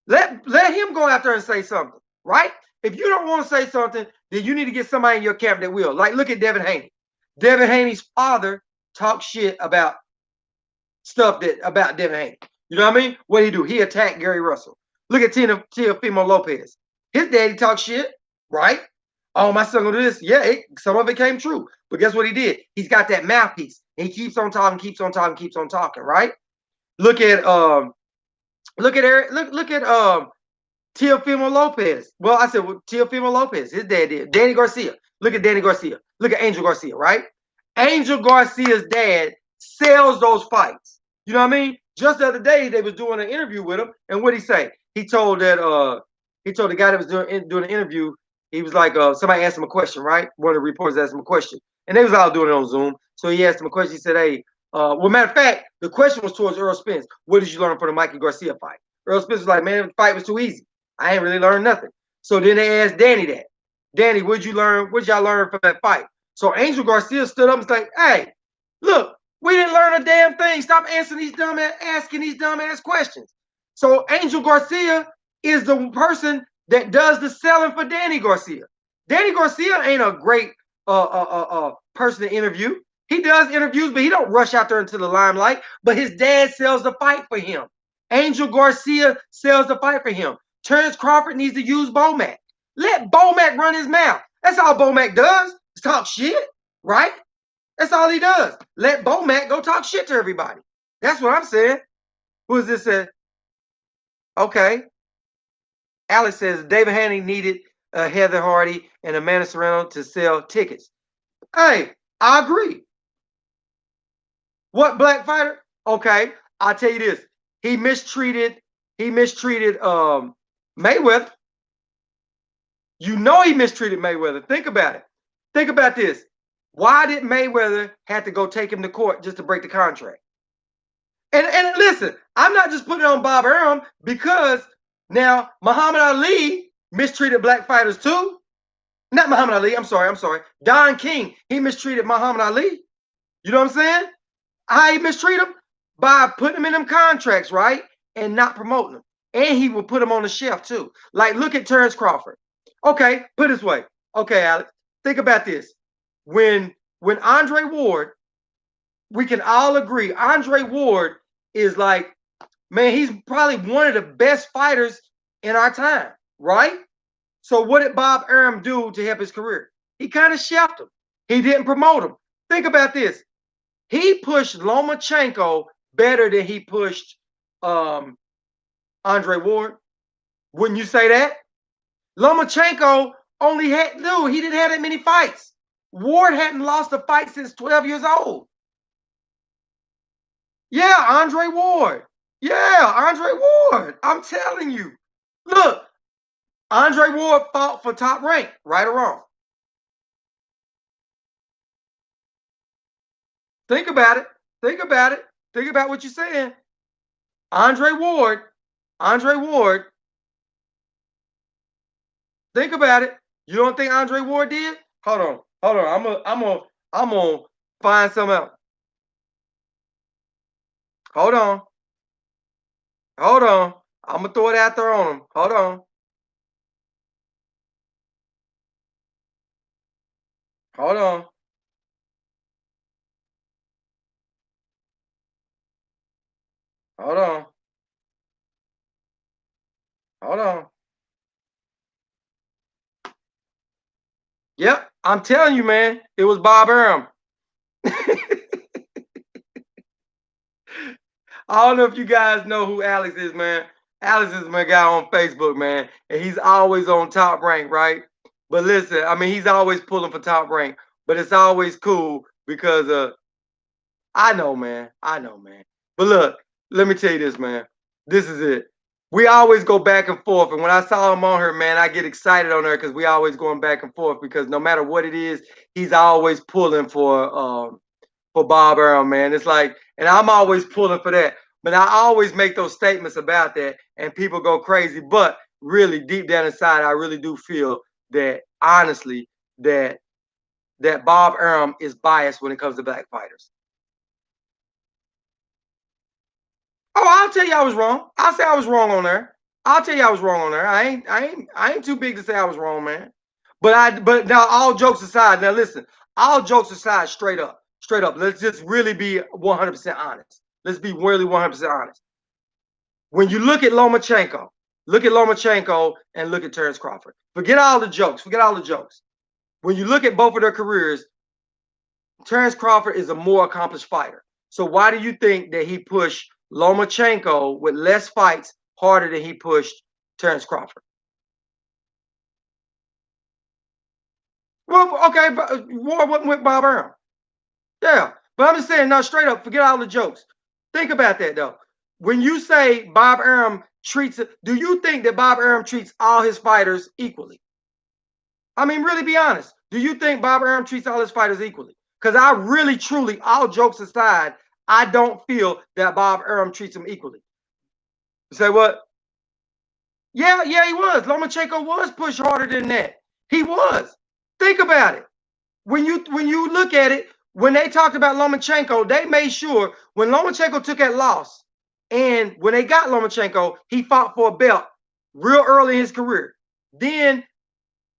Let him go out there and say something, right? If you don't want to say something, then you need to get somebody in your camp that will. Like, look at Devin Haney. Devin Haney's father talks shit about stuff about Devin Haney. You know what I mean? What did he do? He attacked Gary Russell. Look at Teofimo Lopez. His daddy talks shit, right? Oh, my son gonna do this. Yeah, some of it came true. But guess what he did? He's got that mouthpiece. And he keeps on talking, keeps on talking, keeps on talking, right? Look at Eric, look at Teofimo Lopez. Well, I said Teofimo Lopez. His dad did. Danny Garcia. Look at Danny Garcia. Look at Angel Garcia, right? Angel Garcia's dad sells those fights. You know what I mean? Just the other day, they was doing an interview with him, and what did he say? He told the guy that was doing the interview, he was like, somebody asked him a question, right? One of the reporters asked him a question, and they was all doing it on Zoom. So he asked him a question. He said, "Hey, well, matter of fact, the question was towards Earl Spence. What did you learn from the Mikey Garcia fight?" Earl Spence was like, "Man, the fight was too easy. I ain't really learned nothing." So then they asked Danny that. Danny, what'd y'all learn from that fight? So Angel Garcia stood up and was like, "Hey, look, we didn't learn a damn thing. Stop asking these dumbass questions." So Angel Garcia is the person that does the selling for Danny Garcia. Danny Garcia ain't a great person to interview. He does interviews, but he don't rush out there into the limelight. But his dad sells the fight for him. Angel Garcia sells the fight for him. Terrence Crawford needs to use Bomac. Let Bomac run his mouth. That's all Bomac does, is talk shit, right? That's all he does. Let Bomac go talk shit to everybody. That's what I'm saying. Who is this? Okay. Alex says David Haney needed Heather Hardy and Amanda Serrano to sell tickets. Hey, I agree. What black fighter? Okay, I'll tell you this. He mistreated Mayweather. You know he mistreated Mayweather. Think about it. Think about this. Why did Mayweather have to go take him to court just to break the contract? And listen, I'm not just putting it on Bob Arum, because now Muhammad Ali mistreated black fighters too. Not Muhammad Ali. I'm sorry. Don King, he mistreated Muhammad Ali. You know what I'm saying? How he mistreat him? By putting him in them contracts, right? And not promoting them. And he will put him on the shelf too. Like, look at Terrence Crawford. Okay, put it this way. Okay, Alex, think about this. When Andre Ward, we can all agree, Andre Ward is like, man, he's probably one of the best fighters in our time, right? So what did Bob Arum do to help his career? He kind of shelved him. He didn't promote him. Think about this. He pushed Lomachenko better than he pushed Andre Ward. Wouldn't you say that? Lomachenko he didn't have that many fights. Ward hadn't lost a fight since 12 years old. Yeah, Andre Ward. Yeah, Andre Ward. I'm telling you. Look, Andre Ward fought for top rank, right or wrong. Think about it. Think about it. Think about what you're saying. Andre Ward. Think about it. You don't think Andre Ward did? Hold on. I'm gonna find something else. Hold on. I'm gonna throw it out there on him. Hold on. Hold on. Hold on. Yep, I'm telling you, man, it was Bob Arum. I don't know if you guys know who Alex is, man. Alex is my guy on Facebook, man, and he's always on Top Rank, right? But listen, I mean, he's always pulling for Top Rank, but it's always cool because I know, man. I know, man. But look, let me tell you this, man. This is it. We always go back and forth, and when I saw him on her, man, I get excited on her because we always going back and forth because no matter what it is, he's always pulling for Bob Arum, man. It's like, and I'm always pulling for that. But I always make those statements about that, and people go crazy. But really, deep down inside, I really do feel that honestly, that Bob Arum is biased when it comes to black fighters. Oh, I'll tell you I was wrong. I'll say I was wrong on there. I'll tell you I was wrong on there. I ain't too big to say I was wrong, man. But now all jokes aside, now listen, all jokes aside, straight up, straight up. Let's just really be 100% honest. Let's be really 100% honest. When you look at Lomachenko and look at Terrence Crawford. Forget all the jokes. Forget all the jokes. When you look at both of their careers, Terrence Crawford is a more accomplished fighter. So why do you think that he pushed Lomachenko with less fights harder than he pushed Terrence Crawford? Well, okay, but war wasn't with Bob Arum. Yeah, but I'm just saying, no, straight up, forget all the jokes. Think about that though. When you say Bob Arum treats, do you think that Bob Arum treats all his fighters equally? I mean, really be honest. Do you think Bob Arum treats all his fighters equally? Because I really, truly, all jokes aside, I don't feel that Bob Arum treats them equally. You say what? Yeah, yeah, he was. Lomachenko was pushed harder than that. He was. Think about it. When you look at it, when they talked about Lomachenko, they made sure when Lomachenko took that loss, and when they got Lomachenko, he fought for a belt real early in his career. Then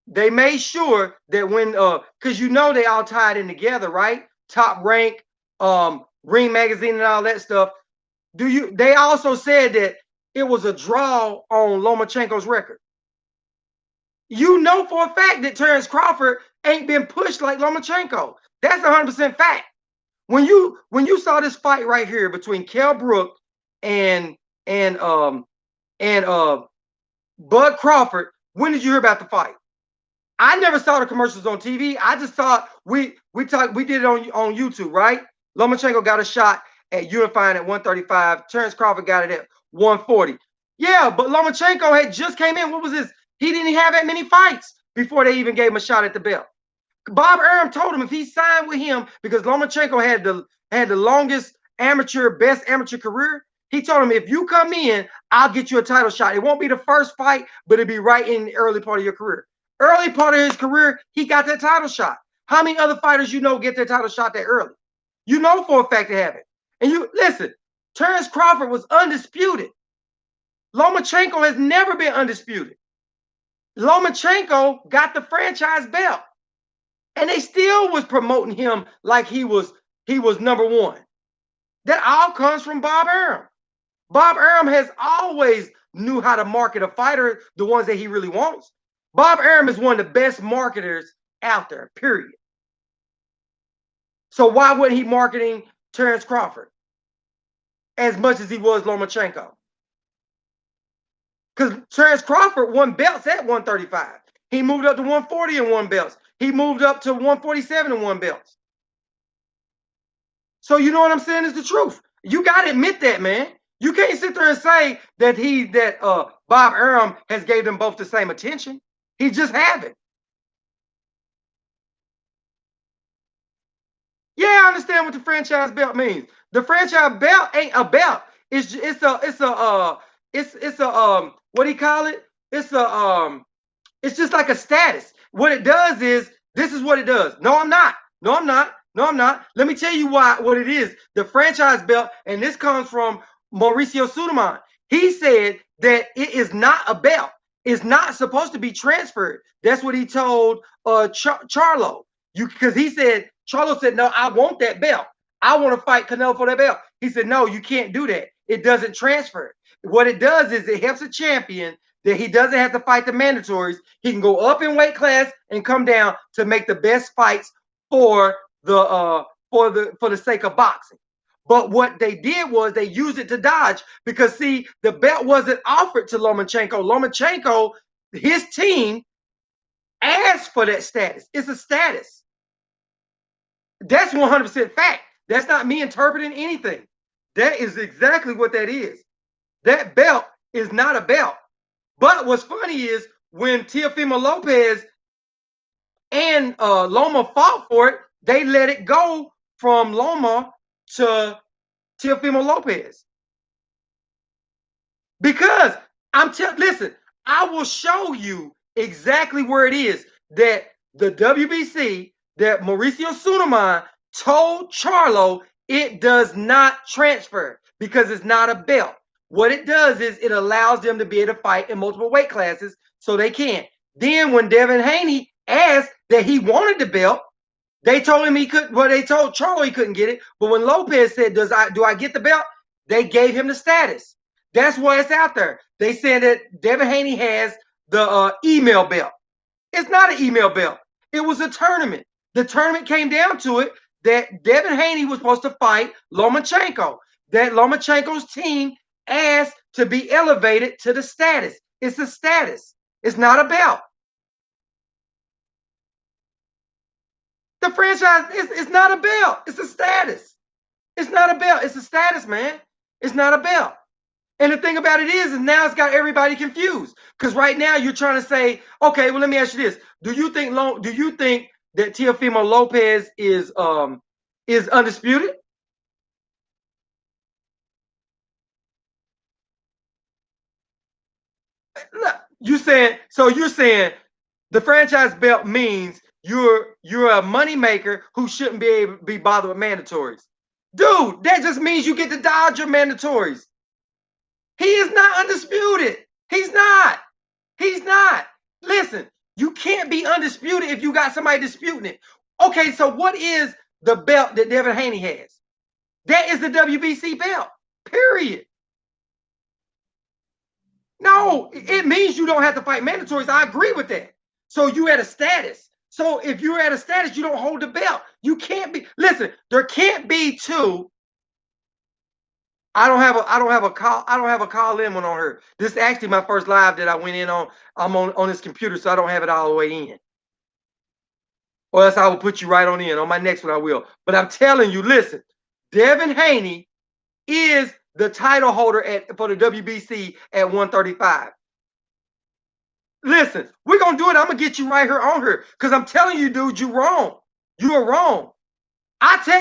they made sure that when because you know they all tied in together, right? Top Rank, Ring Magazine, and all that stuff. They also said that it was a draw on Lomachenko's record. You know for a fact that Terrence Crawford ain't been pushed like Lomachenko. That's 100% fact. When you saw this fight right here between Kell Brook and and um and Bud Crawford, when did you hear about the fight? I never saw the commercials on TV. I just saw we did it on YouTube, right? Lomachenko got a shot at unifying at 135. Terrence Crawford got it at 140. Yeah, but Lomachenko had just came in. What was this? He didn't have that many fights before they even gave him a shot at the belt. Bob Arum told him if he signed with him because Lomachenko had the longest best amateur career. He told him if you come in, I'll get you a title shot. It won't be the first fight, but it'll be right in the early part of your career. Early part of his career, he got that title shot. How many other fighters you know get their title shot that early? You know for a fact they have it. And you listen, Terrence Crawford was undisputed. Lomachenko has never been undisputed. Lomachenko got the franchise belt, and they still was promoting him like he was number one. That all comes from Bob Arum. Bob Arum has always knew how to market a fighter, the ones that he really wants. Bob Arum is one of the best marketers out there, period. So why wasn't he marketing Terrence Crawford as much as he was Lomachenko? Because Terrence Crawford won belts at 135. He moved up to 140 and won belts. He moved up to 147 and won belts. So you know what I'm saying is the truth. You got to admit that, man. You can't sit there and say that Bob Arum has gave them both the same attention. He just haven't. Yeah, I understand what the franchise belt means. The franchise belt ain't a belt. It's a what do you call it? It's just like a status. What it does is this is what it does. No, I'm not. No, I'm not. No, I'm not. Let me tell you what it is. The franchise belt, and this comes from Mauricio Suleiman. He said that it is not a belt. It's not supposed to be transferred. That's what he told Charlo. Because he said Charlo said, no, I want that belt. I want to fight Canelo for that belt. He said, no, you can't do that. it doesn't transfer. What it does is it helps a champion that he doesn't have to fight the mandatories. He can go up in weight class and come down to make the best fights for the sake of boxing. But what they did was they used it to dodge because see, the belt wasn't offered to Lomachenko. Lomachenko, his team asked for that status. It's a status. That's 100% fact. That's not me interpreting anything. That is exactly what that is. That belt is not a belt. But what's funny is when Teofimo Lopez and Loma fought for it, they let it go from Loma to Teofimo Lopez. Because listen, I will show you exactly where it is that the WBC, that Mauricio Suleiman told Charlo it does not transfer because it's not a belt. What it does is it allows them to be able to fight in multiple weight classes so they can. Then when Devin Haney asked that he wanted the belt, they told him he couldn't. Well, they told Charlo he couldn't get it. But when Lopez said, do I get the belt? They gave him the status. That's why it's out there. They said that Devin Haney has the email belt. It's not an email belt. It was a tournament. The tournament came down to it that Devin Haney was supposed to fight Lomachenko. That Lomachenko's team asked to be elevated to the status. It's a status. It's not a belt. The franchise is not a belt. It's a status. It's not a belt. It's a status, man. It's not a belt. And the thing about it is now it's got everybody confused. Because right now you're trying to say, okay, well, let me ask you this. Do you think that Teofimo Lopez is undisputed? You're saying the franchise belt means you're a money maker who shouldn't be able to be bothered with mandatories. Dude, that just means you get to dodge your mandatories. He is not undisputed. He's not. He's not. Listen, you can't be undisputed if you got somebody disputing it. Okay, so what is the belt that Devin Haney has? That is the WBC belt, period. No, it means you don't have to fight mandatories. I agree with that. So you at a status. So if you're at a status, you don't hold the belt. You can't be. Listen, there can't be two. I don't have a call in one on her. This is actually my first live that I went in on. I'm on this computer, so I don't have it all the way in. Or else I will put you right on in. On my next one, I will. But I'm telling you, listen, Devin Haney is the title holder for the WBC at 135. Listen, we're gonna do it. I'm gonna get you right here on her. Because I'm telling you, dude, you're wrong. You are wrong.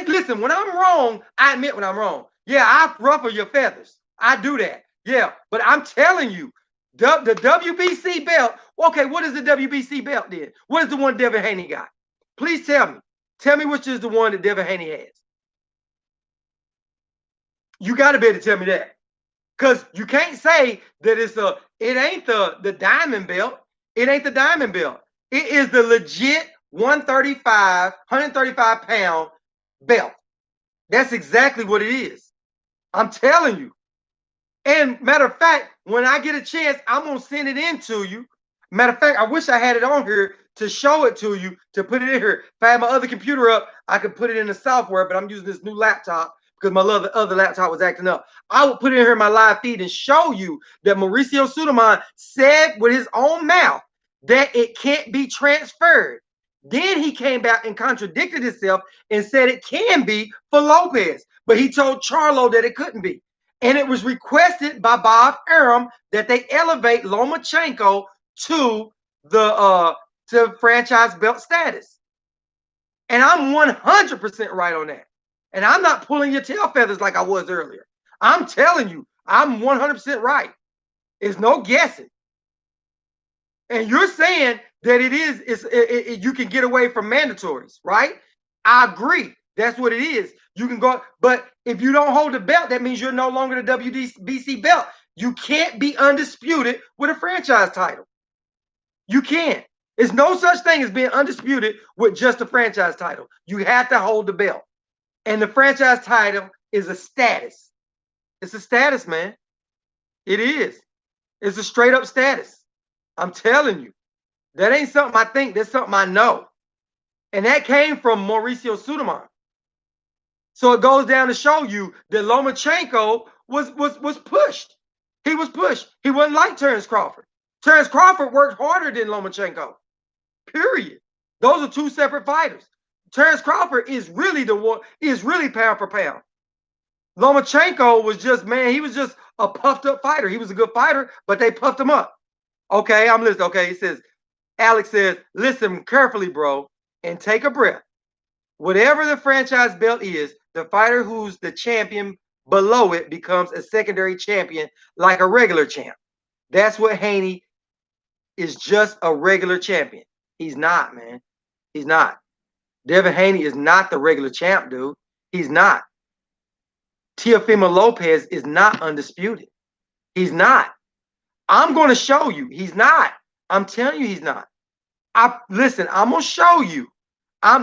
Listen, when I'm wrong, I admit when I'm wrong. Yeah, I ruffle your feathers. I do that. Yeah, but I'm telling you, the WBC belt. Okay, what is the WBC belt then? What is the one Devin Haney got? Please tell me. Tell me which is the one that Devin Haney has. You got to be able to tell me that. Because you can't say that it ain't the diamond belt. It ain't the diamond belt. It is the legit 135 pound belt. That's exactly what it is. I'm telling you. And matter of fact, when I get a chance, I'm going to send it in to you. Matter of fact, I wish I had it on here to show it to you, to put it in here. If I had my other computer up, I could put it in the software, but I'm using this new laptop because my other laptop was acting up. I would put it in here in my live feed and show you that Mauricio Suleiman said with his own mouth that it can't be transferred. Then he came back and contradicted himself and said it can be for Lopez, but he told Charlo that it couldn't be. And it was requested by Bob Arum that they elevate Lomachenko to the franchise belt status. And I'm 100% right on that. And I'm not pulling your tail feathers like I was earlier. I'm telling you, I'm 100% right. There's no guessing. And you're saying that you can get away from mandatories, right? I agree. That's what it is. You can go, but if you don't hold the belt, that means you're no longer the WBC belt. You can't be undisputed with a franchise title. You can't. There's no such thing as being undisputed with just a franchise title. You have to hold the belt. And the franchise title is a status. It's a status, man. It is. It's a straight up status. I'm telling you. That ain't something I think. That's something I know. And that came from Mauricio Suleiman. So it goes down to show you that Lomachenko was pushed. He was pushed. He wasn't like Terrence Crawford. Terrence Crawford worked harder than Lomachenko. Period. Those are two separate fighters. Terrence Crawford is really the one, is really pound for pound. Lomachenko was just, man, he was just a puffed up fighter. He was a good fighter, but they puffed him up. Okay, I'm listening. Okay, he says, Alex says, listen carefully, bro, and take a breath. Whatever the franchise belt is, the fighter who's the champion below it becomes a secondary champion like a regular champ. That's what Haney is, just a regular champion. He's not, man. He's not. Devin Haney is not the regular champ, dude. He's not. Teofimo Lopez is not undisputed. He's not. I'm going to show you. He's not. I'm telling you he's not. Listen, I'm going to show you.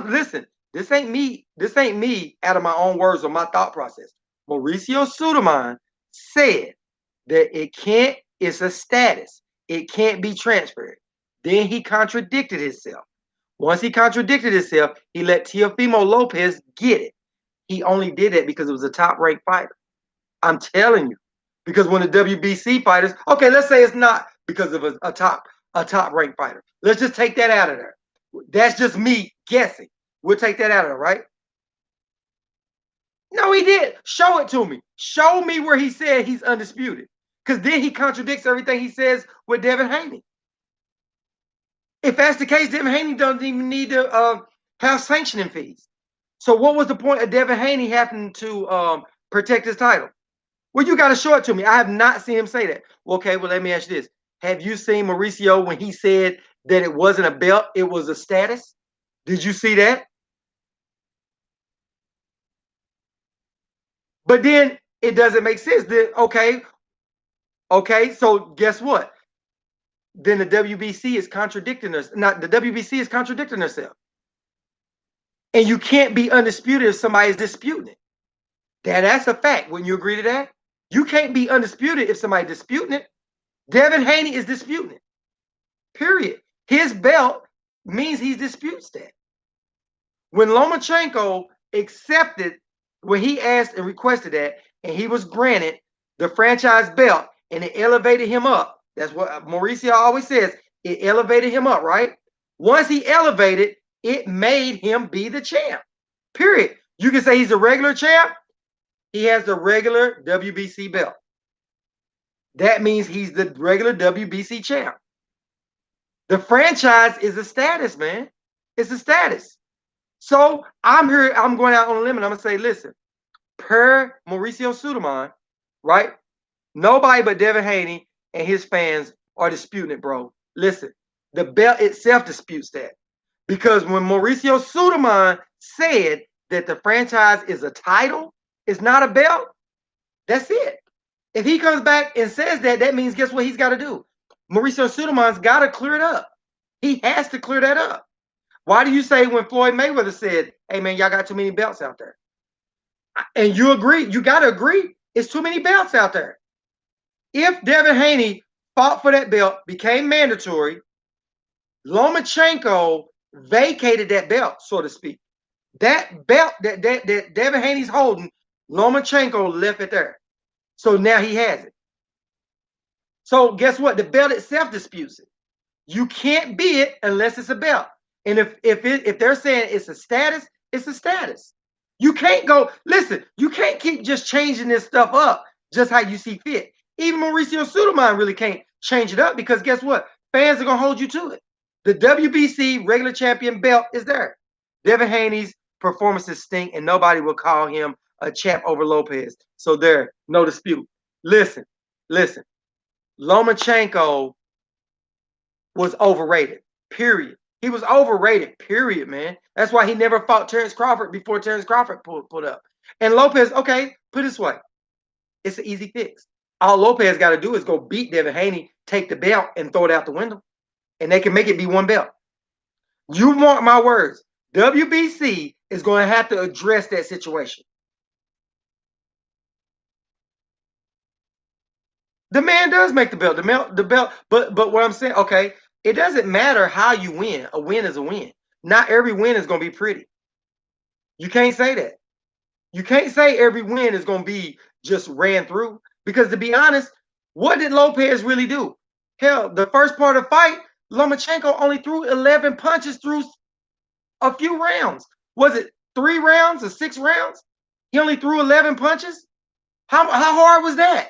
Listen, this ain't me. This ain't me out of my own words or my thought process. Mauricio Suleiman said that it's a status. It can't be transferred. Then he contradicted himself. Once he contradicted himself, he let Teofimo Lopez get it. He only did it because it was a top-ranked fighter. I'm telling you. Because when the WBC fighters, okay, let's say it's not because of a top-ranked fighter. Let's just take that out of there. That's just me guessing. We'll take that out of there, right? No, he did. Show it to me. Show me where he said he's undisputed. Because then he contradicts everything he says with Devin Haney. If that's the case, Devin Haney doesn't even need to have sanctioning fees. So what was the point of Devin Haney having to protect his title? Well, you got to show it to me. I have not seen him say that. Well, okay, well, let me ask you this. Have you seen Mauricio when he said that it wasn't a belt, it was a status? Did you see that? But then it doesn't make sense. Then, okay, so guess what? Then the WBC is contradicting us. Not the WBC is contradicting herself. And you can't be undisputed if somebody's disputing it. That's a fact. Wouldn't you agree to that? You can't be undisputed if somebody's disputing it. Devin Haney is disputing it. Period. His belt means he disputes that. When Lomachenko accepted, when he asked and requested that, and he was granted the franchise belt, and it elevated him up. That's what Mauricio always says. It elevated him up, right? Once he elevated, it made him be the champ. Period. You can say he's a regular champ. He has the regular WBC belt. That means he's the regular WBC champ. The franchise is a status, man. It's a status. So I'm here, I'm going out on a limb, and I'm gonna say, listen, per Mauricio Suleiman, right? Nobody but Devin Haney and his fans are disputing it, bro. Listen, the belt itself disputes that. Because when Mauricio Suleiman said that the franchise is a title, it's not a belt, that's it. If he comes back and says that, that means guess what he's got to do? Mauricio Suleiman's got to clear it up. He has to clear that up. Why do you say when Floyd Mayweather said, hey, man, y'all got too many belts out there? And you agree, you got to agree, it's too many belts out there. If Devin Haney fought for that belt, became mandatory, Lomachenko vacated that belt, so to speak. That belt that Devin Haney's holding, Lomachenko left it there. So now he has it. So guess what? The belt itself disputes it. You can't be it unless it's a belt. And if they're saying it's a status, it's a status. You can't go, listen, you can't keep just changing this stuff up just how you see fit. Even Mauricio Suleiman really can't change it up because guess what? Fans are going to hold you to it. The WBC regular champion belt is there. Devin Haney's performances stink and nobody will call him a champ over Lopez. So there, no dispute. Listen. Lomachenko was overrated, period. He was overrated, period, man. That's why he never fought Terrence Crawford before Terrence Crawford pulled up. And Lopez, okay, put it this way. It's an easy fix. All Lopez got to do is go beat Devin Haney, take the belt, and throw it out the window. And they can make it be one belt. You mark my words. WBC is going to have to address that situation. The man does make the belt. But what I'm saying, okay, it doesn't matter how you win. A win is a win. Not every win is gonna be pretty. You can't say that. You can't say every win is gonna be just ran through. Because to be honest, what did Lopez really do? Hell, the first part of the fight, Lomachenko only threw 11 punches through a few rounds. Was it 3 rounds or 6 rounds? He only threw 11 punches. How hard was that?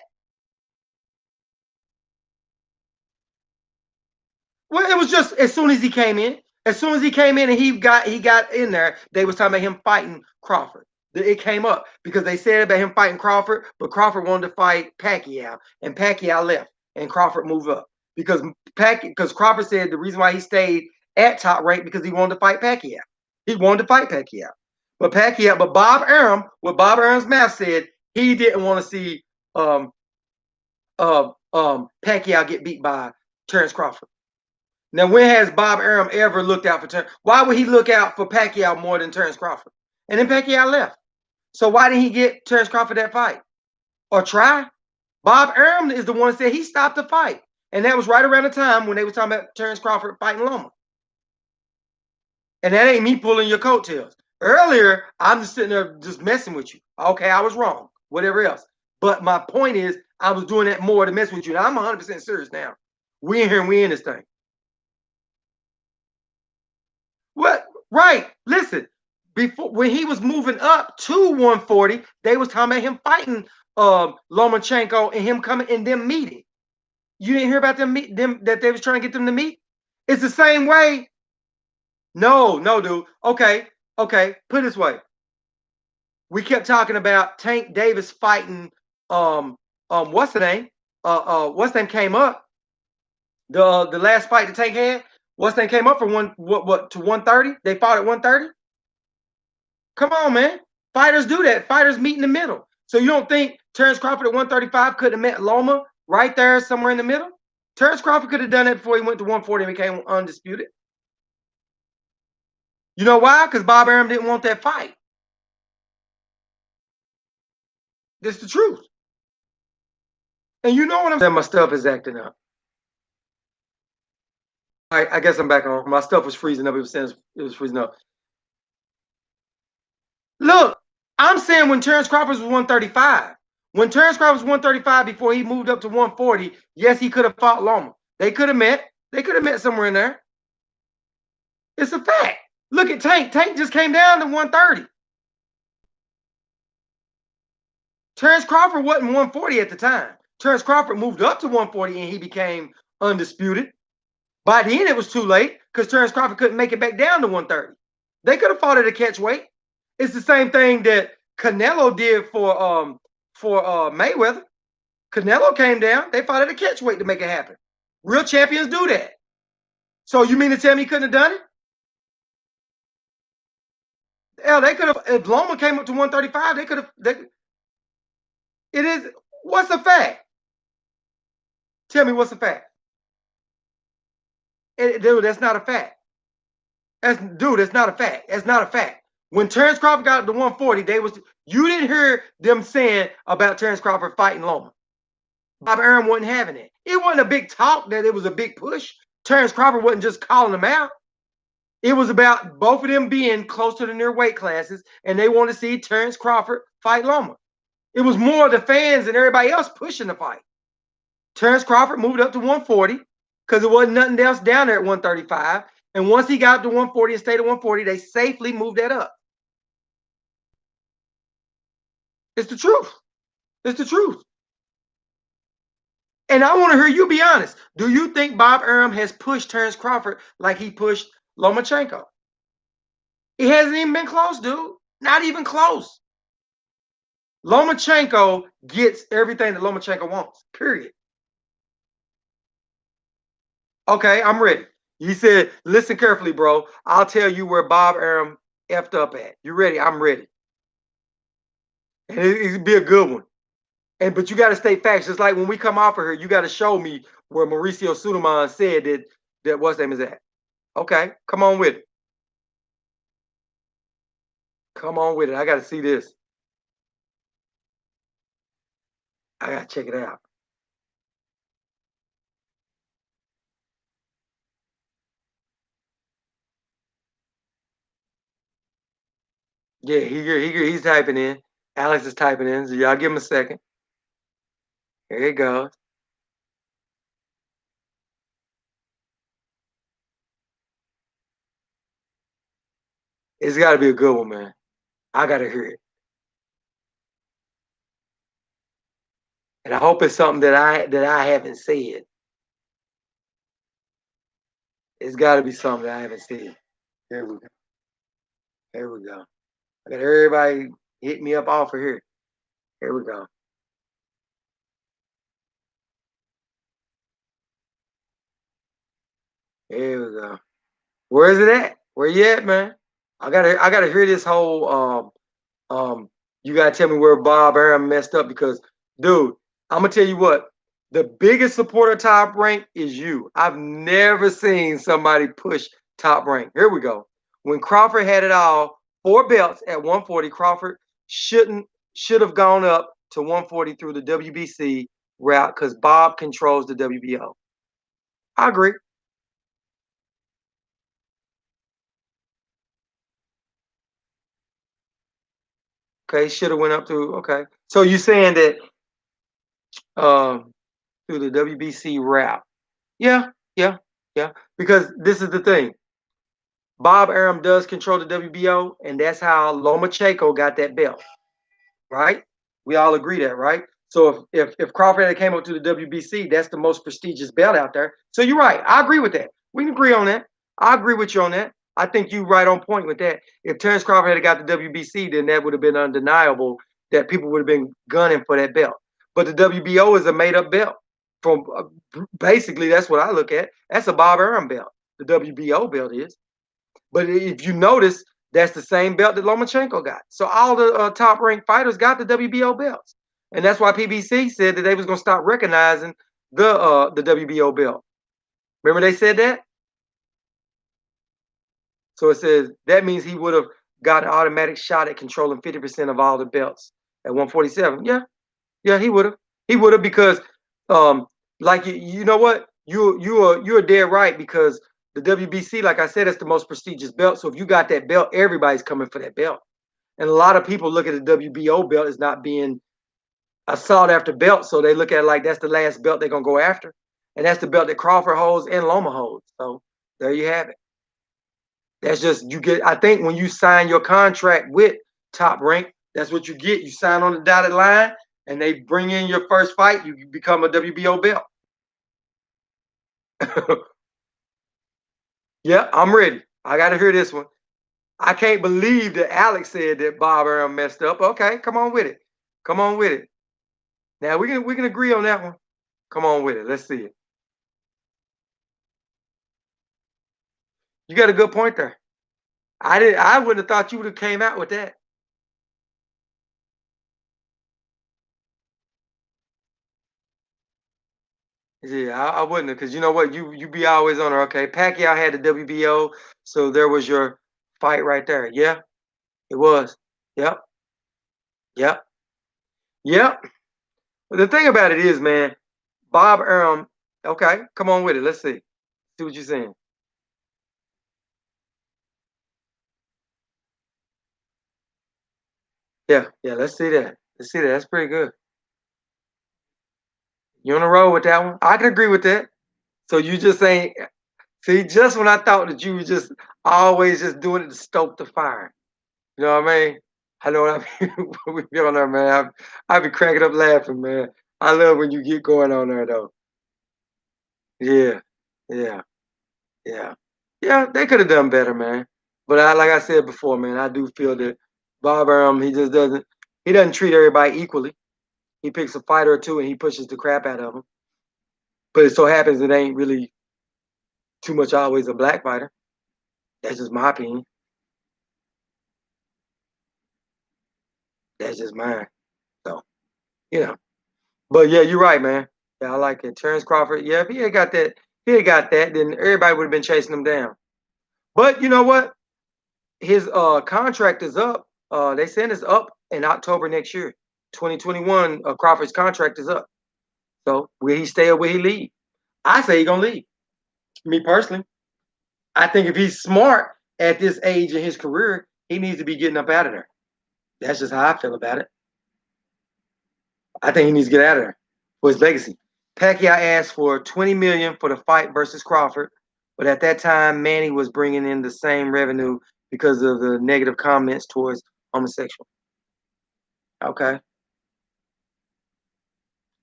Well, it was just as soon as he came in. As soon as he came in and he got in there, they was talking about him fighting Crawford. It came up because they said about him fighting Crawford, but Crawford wanted to fight Pacquiao, and Pacquiao left, and Crawford moved up because Crawford said the reason why he stayed at top rank because he wanted to fight Pacquiao. He wanted to fight Pacquiao, but Bob Arum, what Bob Arum's mouth said, he didn't want to see Pacquiao get beat by Terrence Crawford. Now, when has Bob Arum ever looked out for Terrence? Why would he look out for Pacquiao more than Terrence Crawford? And then Pacquiao left. So why didn't he get Terrence Crawford that fight? Or try? Bob Arum is the one that said he stopped the fight. And that was right around the time when they were talking about Terrence Crawford fighting Loma. And that ain't me pulling your coattails. Earlier, I'm just sitting there just messing with you. Okay, I was wrong. Whatever else. But my point is, I was doing that more to mess with you. Now, I'm 100% serious now. We in here and we in this thing. What? Right. Listen, before when he was moving up to 140, they was talking about him fighting Lomachenko and him coming and them meeting. You didn't hear about them that they was trying to get them to meet? It's the same way. No, no, dude. Okay, okay. Put it this way. We kept talking about Tank Davis fighting what's the name? What's the name came up? The last fight that Tank had, what's the name came up from what to 130? They fought at 130? Come on, man. Fighters do that. Fighters meet in the middle. So you don't think Terrence Crawford at 135 could have met Loma right there somewhere in the middle? Terrence Crawford could have done that before he went to 140 and became undisputed. You know why? Because Bob Arum didn't want that fight. That's the truth. And you know what I'm saying? My stuff is acting up. All right, I guess I'm back on. My stuff was freezing up. It was saying it was freezing up. Look, I'm saying when Terrence Crawford was 135. When Terrence Crawford was 135 before he moved up to 140, yes, he could have fought Loma. They could have met. They could have met somewhere in there. It's a fact. Look at Tank. Tank just came down to 130. Terrence Crawford wasn't 140 at the time. Terrence Crawford moved up to 140 and he became undisputed. By then, it was too late because Terrence Crawford couldn't make it back down to 130. They could have fought at a catch weight. It's the same thing that Canelo did for Mayweather. Canelo came down. They fought at a catch weight to make it happen. Real champions do that. So you mean to tell me he couldn't have done it? Hell, they could have. If Loma came up to 135, they could have. It is. What's the fact? Tell me what's the fact. Dude, that's not a fact. That's not a fact. That's not a fact. When Terrence Crawford got to 140, you didn't hear them saying about Terrence Crawford fighting Loma. Bob Arum wasn't having it. It wasn't a big talk that it was a big push. Terrence Crawford wasn't just calling them out. It was about both of them being close to the near weight classes, and they wanted to see Terrence Crawford fight Loma. It was more the fans and everybody else pushing the fight. Terrence Crawford moved up to 140 because there wasn't nothing else down there at 135. And once he got up to 140 and stayed at 140, they safely moved that up. It's the truth. It's the truth. And I want to hear you be honest. Do you think Bob Arum has pushed Terrence Crawford like he pushed Lomachenko? It hasn't even been close, dude. Not even close. Lomachenko gets everything that Lomachenko wants, period. Okay, I'm ready. He said, listen carefully, bro. I'll tell you where Bob Arum effed up at. You ready? I'm ready. And it'd be a good one. But you got to state facts. Just like when we come off of here, you got to show me where Mauricio Suleiman said that what's name is at. Okay, come on with it. Come on with it. I got to see this. I got to check it out. Yeah, he's typing in. Alex is typing in. So y'all give him a second. Here it goes. It's got to be a good one, man. I gotta hear it, and I hope it's something that I haven't said. It's got to be something that I haven't said. Here we go. Here we go. I got everybody hit me up off of here. Here we go. Here we go. Where is it at? Where you at, man? I gotta hear this whole you gotta tell me where Bob Arum messed up because dude, I'm gonna tell you what, the biggest supporter Top Rank is you. I've never seen somebody push Top Rank. Here we go. When Crawford had it all, 4 belts at 140, Crawford shouldn't should have gone up to 140 through the WBC route because Bob controls the WBO. I agree. Okay, should have went up to okay. So you saying that um through the WBC route. Yeah, yeah, yeah. Because this is the thing. Bob Arum does control the WBO, and that's how Lomachenko got that belt, right? We all agree that, right? So if Crawford had came up to the WBC, that's the most prestigious belt out there. So you're right. I agree with that. We can agree on that. I agree with you on that. I think you right on point with that. If Terrence Crawford had got the WBC, then that would have been undeniable that people would have been gunning for that belt. But the WBO is a made up belt. From basically, that's what I look at. That's a Bob Arum belt. The WBO belt is. But if you notice, that's the same belt that Lomachenko got. So all the top ranked fighters got the WBO belts, and that's why PBC said that they was gonna stop recognizing the WBO belt. Remember they said that. So it says that means he would have got an automatic shot at controlling 50% of all the belts at 147. Yeah, yeah, he would have. He would have because, um, like you know what, you're dead right because the WBC, like I said, is the most prestigious belt. So if you got that belt, everybody's coming for that belt. And a lot of people look at the WBO belt as not being a sought after belt, so they look at it like that's the last belt they're gonna go after, and that's the belt that Crawford holds and Loma holds. So there you have it. That's just you get. I think when you sign your contract with Top Rank, that's what you get. You sign on the dotted line, and they bring in your first fight. You become a WBO belt. Yeah, I'm ready. I got to hear this one. I can't believe that Alex said that Bob Arum messed up. Okay, come on with it. Come on with it. Now we can agree on that one. Come on with it. Let's see it. You got a good point there. I wouldn't have thought you would have came out with that. Yeah, I wouldn't have because you know what? You be always on her. Okay, Pacquiao had the WBO, so there was your fight right there. Yeah, it was. Yep, yep, yep. But the thing about it is, man, Bob Arum. Okay, come on with it. Let's see. See what you're saying. Yeah, yeah. Let's see that. Let's see that. That's pretty good. You on the road with that one? I can agree with that. So you just saying, see, just when I thought that you were just always just doing it to stoke the fire. You know what I mean? I know what I mean. We be on there, man. I be cracking up laughing, man. I love when you get going on there, though. Yeah, yeah, yeah, yeah. They could have done better, man. But like I said before, man, I do feel that Bob Arum, he just doesn't. He doesn't treat everybody equally. He picks a fighter or two and he pushes the crap out of them. But it so happens it ain't really too much always a black fighter. That's just my opinion. That's just mine. So you know. But yeah, you're right, man. Yeah, I like it. Terrence Crawford. Yeah, if he had got that, if he had got that, then everybody would have been chasing him down. But you know what? His contract is up. They saying it's up in October next year. 2021, Crawford's contract is up. So will he stay or will he leave? I say he gonna leave. Me personally. I think if he's smart at this age in his career, he needs to be getting up out of there. That's just how I feel about it. I think he needs to get out of there for his legacy. Pacquiao asked for 20 million for the fight versus Crawford, but at that time, Manny was bringing in the same revenue because of the negative comments towards homosexual. Okay.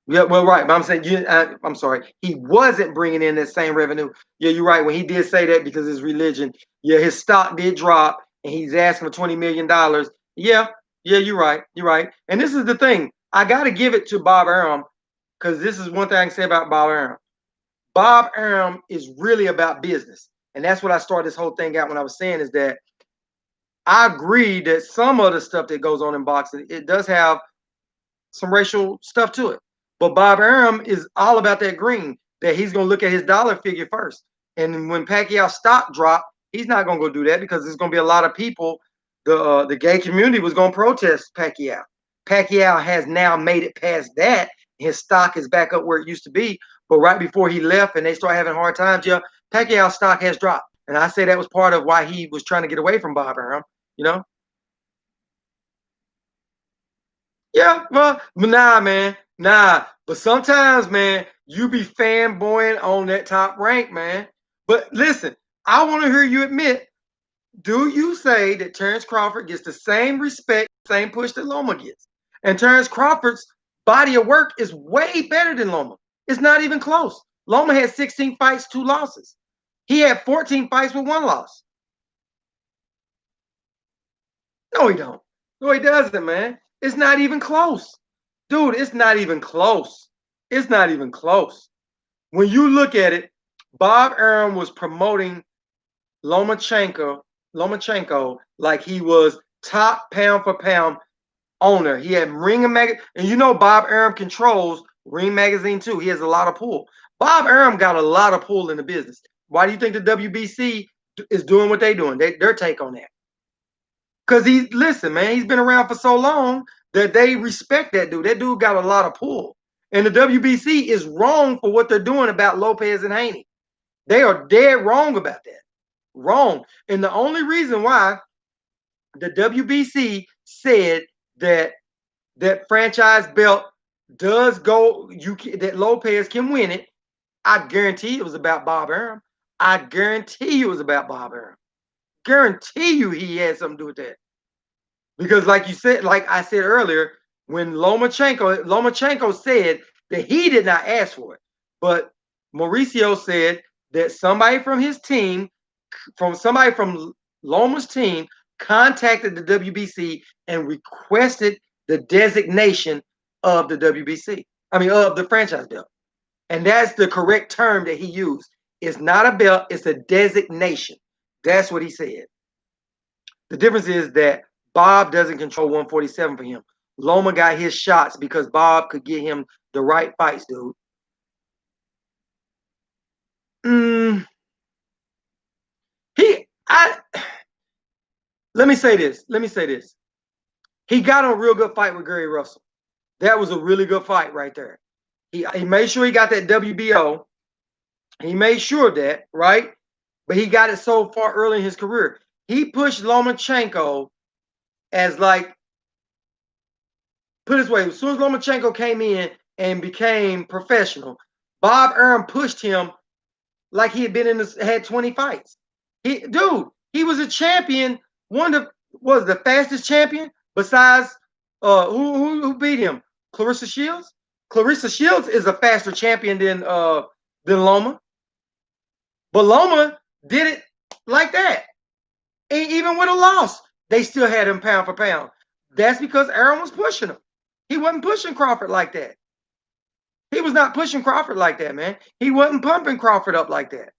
Yeah, well, right. But I'm saying, I'm sorry. He wasn't bringing in that same revenue. Yeah, you're right. When he did say that because of his religion, yeah, his stock did drop, and he's asking for $20 million. Yeah, yeah, you're right. You're right. And this is the thing. I got to give it to Bob Arum because this is one thing I can say about Bob Arum. Bob Arum is really about business, and that's what I started this whole thing out when I was saying is that I agree that some of the stuff that goes on in boxing it does have some racial stuff to it. But Bob Arum is all about that green, that he's going to look at his dollar figure first. And when Pacquiao's stock dropped, he's not going to go do that because there's going to be a lot of people. The gay community was going to protest Pacquiao. Pacquiao has now made it past that. His stock is back up where it used to be. But right before he left and they start having hard times, yeah, Pacquiao's stock has dropped. And I say that was part of why he was trying to get away from Bob Arum, you know? Yeah, well, nah, man, nah. But sometimes, man, you be fanboying on that top rank, man. But listen, I want to hear you admit, do you say that Terrence Crawford gets the same respect, same push that Loma gets? And Terrence Crawford's body of work is way better than Loma. It's not even close. Loma had 16 fights, 2 losses. He had 14 fights with 1 loss. No, he don't. No, he doesn't, man. It's not even close. Dude, it's not even close. It's not even close. When you look at it, Bob Arum was promoting Lomachenko like he was top pound for pound owner. He had Ring Magazine, and you know Bob Arum controls Ring Magazine too. He has a lot of pull. Bob Arum got a lot of pull in the business. Why do you think the WBC is doing what they're doing? Their take on that. Because listen, man, he's been around for so long that they respect that dude. That dude got a lot of pull. And the WBC is wrong for what they're doing about Lopez and Haney. They are dead wrong about that. Wrong. And the only reason why the WBC said that that franchise belt does go, that Lopez can win it, I guarantee it was about Bob Arum. I guarantee you it was about Bob Arum. Guarantee you he had something to do with that. Because like you said, like I said earlier, when Lomachenko said that he did not ask for it, but Mauricio said that somebody from his team, from somebody from Loma's team, contacted the WBC and requested the designation of the WBC. I mean, of the franchise belt. And that's the correct term that he used. It's not a belt, it's a designation. That's what he said. The difference is that Bob doesn't control 147 for him. Loma got his shots because Bob could get him the right fights, dude. Mm, he, I, let me say this. Let me say this. He got a real good fight with Gary Russell. That was a really good fight right there. He made sure he got that WBO. He made sure of that, right? But he got it so far early in his career. He pushed Lomachenko as like, put it this way, as soon as Lomachenko came in and became professional, Bob Arum pushed him like he had been in this, had 20 fights. He was a champion, one of the was the fastest champion besides who beat him? Clarissa Shields? Clarissa Shields is a faster champion than Loma. But Loma did it like that. And even with a loss, they still had him pound for pound. That's because Arum was pushing him. He wasn't pushing Crawford like that. He was not pushing Crawford like that, man. He wasn't pumping Crawford up like that.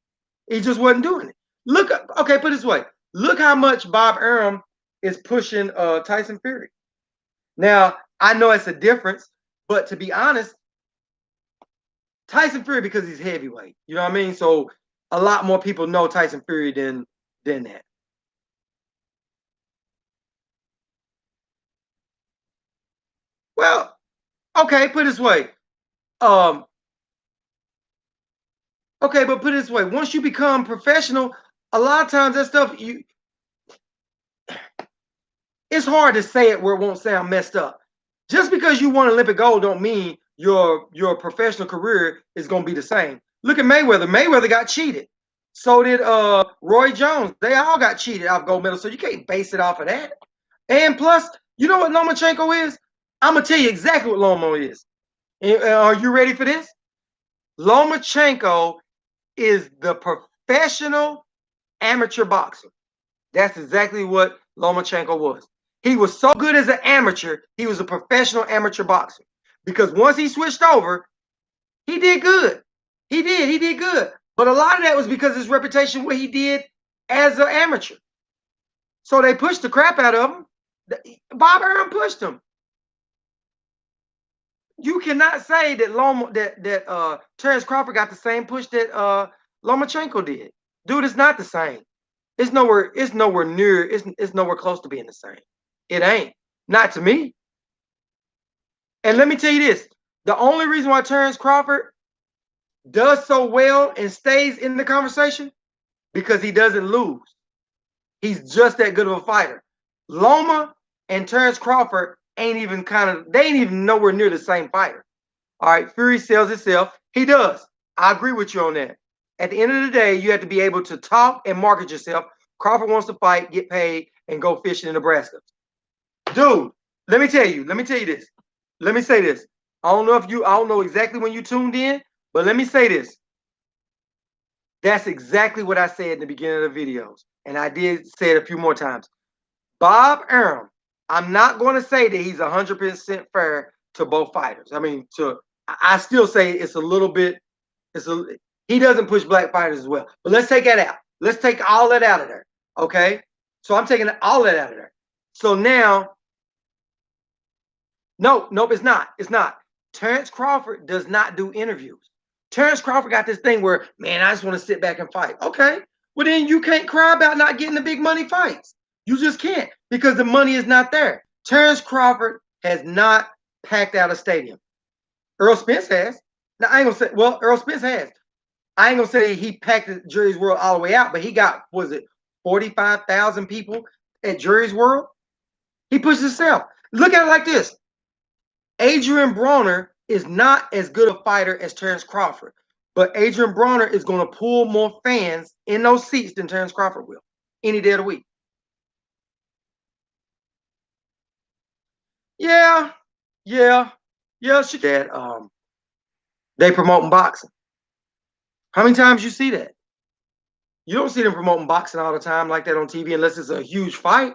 He just wasn't doing it. Look, okay, put it this way. Look how much Bob Arum is pushing Tyson Fury. Now, I know it's a difference, but to be honest, Tyson Fury because he's heavyweight. You know what I mean? So a lot more people know Tyson Fury than that. Well, okay, put it this way. Um, okay, but put it this way. Once you become professional, a lot of times that stuff it's hard to say it where it won't sound messed up. Just because you won Olympic gold don't mean your professional career is going to be the same. Look at Mayweather. Mayweather got cheated. So did Roy Jones. They all got cheated out of gold medals. So you can't base it off of that. And plus, you know what Lomachenko is? I'm gonna tell you exactly what Loma is. And are you ready for this? Lomachenko is the professional amateur boxer. That's exactly what Lomachenko was. He was so good as an amateur, he was a professional amateur boxer. Because once he switched over, he did good. He did good. But a lot of that was because of his reputation, what he did as an amateur. So they pushed the crap out of him. Bob Arum pushed him. You cannot say that Terrence Crawford got the same push that Lomachenko did. Dude, it's not the same. It's nowhere near, it's nowhere close to being the same. It ain't. Not to me. And let me tell you this. The only reason why Terrence Crawford does so well and stays in the conversation, because he doesn't lose. He's just that good of a fighter. Loma and Terrence Crawford ain't even nowhere near the same fighter. All right, Fury sells itself. He does. I agree with you on that. At the end of the day, you have to be able to talk and market yourself. Crawford wants to fight, get paid, and go fishing in Nebraska. Dude, let me tell you this. Let me say this. I don't know exactly when you tuned in, but let me say this. That's exactly what I said in the beginning of the videos. And I did say it a few more times. Bob Arum, I'm not going to say that he's 100% fair to both fighters. I mean, I still say it's a little bit, he doesn't push black fighters as well. But let's take that out. Let's take all that out of there. Okay? So I'm taking all that out of there. So now, nope, it's not. It's not. Terrence Crawford does not do interviews. Terrence Crawford got this thing where, man, I just want to sit back and fight. Okay. Well, then you can't cry about not getting the big money fights. You just can't, because the money is not there. Terrence Crawford has not packed out a stadium. Earl Spence has. Now, I ain't going to say, well, Earl Spence has. I ain't going to say he packed the Jury's World all the way out, but he got, 45,000 people at Jury's World? He pushed himself. Look at it like this. Adrian Broner is not as good a fighter as Terrence Crawford, but Adrian Broner is going to pull more fans in those seats than Terrence Crawford will any day of the week. Yeah, she did. They promoting boxing. How many times you see that? You don't see them promoting boxing all the time like that on TV unless it's a huge fight.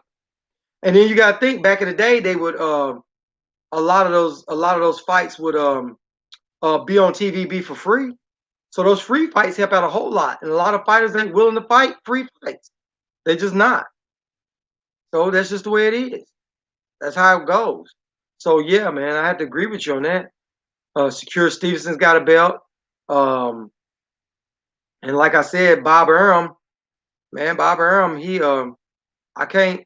And then you got to think, back in the day, they would a lot of those fights would be on TV, be for free. So those free fights help out a whole lot. And a lot of fighters ain't willing to fight free fights. They're just not. So that's just the way it is. That's how it goes. So yeah, man, I have to agree with you on that. Secure Stevenson's got a belt. And like I said, Bob Arum, he I can't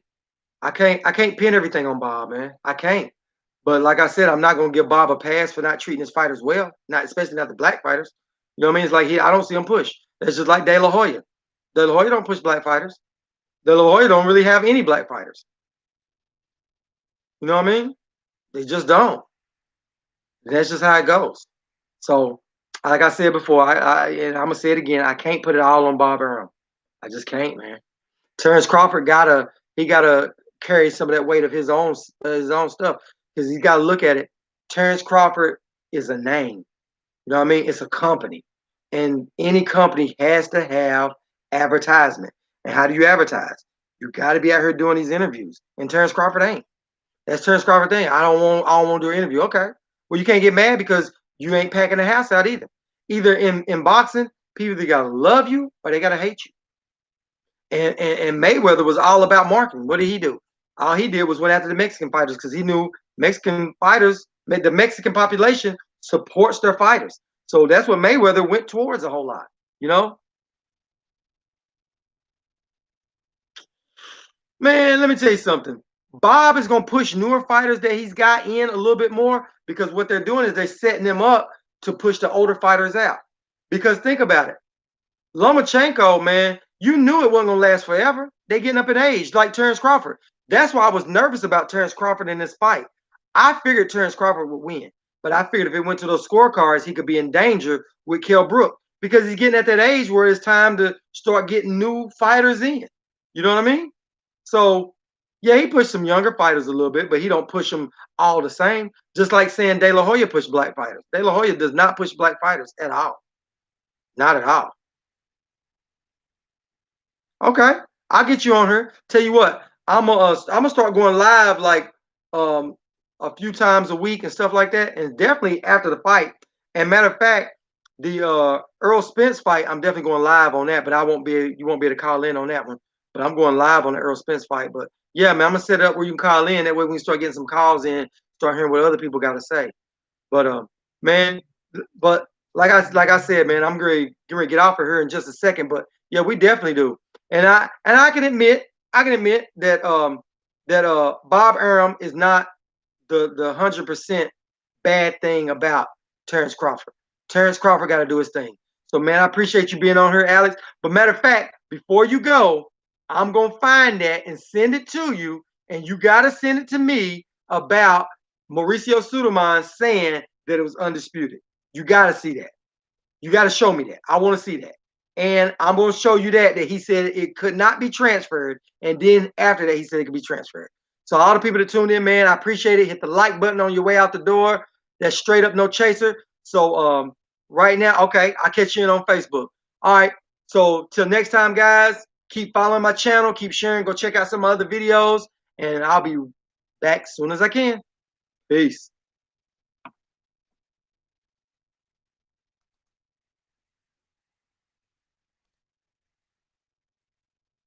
pin everything on Bob, man. I can't. But like I said, I'm not gonna give Bob a pass for not treating his fighters well, not especially not the black fighters. You know what I mean? It's like I don't see him push. It's just like De La Hoya. De La Hoya don't push black fighters. De La Hoya don't really have any black fighters. You know what I mean? They just don't. That's just how it goes. So, like I said before, and I'm gonna say it again. I can't put it all on Bob Arum. I just can't, man. Terrence Crawford gotta carry some of that weight of his own stuff, because he's got to look at it. Terrence Crawford is a name. You know what I mean? It's a company, and any company has to have advertisement. And how do you advertise? You got to be out here doing these interviews. And Terrence Crawford ain't. That's Terrence Crawford thing. I don't want to do an interview. Okay. Well, you can't get mad because you ain't packing the house out either. Either in boxing, people either gotta love you or they gotta hate you. And Mayweather was all about marketing. What did he do? All he did was went after the Mexican fighters, because he knew Mexican fighters, the Mexican population supports their fighters. So that's what Mayweather went towards a whole lot, you know? Man, let me tell you something. Bob is going to push newer fighters that he's got in a little bit more, because what they're doing is they're setting them up to push the older fighters out. Because think about it. Lomachenko, man, you knew it wasn't going to last forever. They're getting up in age, like Terrence Crawford. That's why I was nervous about Terrence Crawford in this fight. I figured Terrence Crawford would win, but I figured if it went to those scorecards, he could be in danger with Kell Brook because he's getting at that age where it's time to start getting new fighters in. You know what I mean? So, yeah, he pushed some younger fighters a little bit, but he don't push them all the same. Just like saying De La Hoya pushed black fighters. De La Hoya does not push black fighters at all. Not at all. Okay, I'll get you on her. Tell you what, I'm gonna start going live like um a few times a week and stuff like that, and definitely after the fight. And matter of fact, the Earl Spence fight, I'm definitely going live on that, but you won't be able to call in on that one. But I'm going live on the Earl Spence fight. But yeah, man, I'm gonna set it up where you can call in. That way we can start getting some calls in, start hearing what other people got to say. But man, but like I said, man, I'm ready to get off of here in just a second. But yeah, we definitely do. And I can admit that Bob Arum is not the 100% bad thing about Terrence Crawford. Terrence Crawford got to do his thing. So man, I appreciate you being on here, Alex. But matter of fact, before you go, I'm gonna find that and send it to you, and you gotta send it to me about Mauricio Suleiman saying that it was undisputed. You gotta see that. You gotta show me that. I want to see that. And I'm gonna show you that he said it could not be transferred, and then after that he said it could be transferred. So all the people that tuned in, man, I appreciate it. Hit the like button on your way out the door. That's straight up no chaser. So right now, okay, I'll catch you in on Facebook. All right. So till next time, guys, keep following my channel, keep sharing, go check out some other videos, and I'll be back as soon as I can. Peace.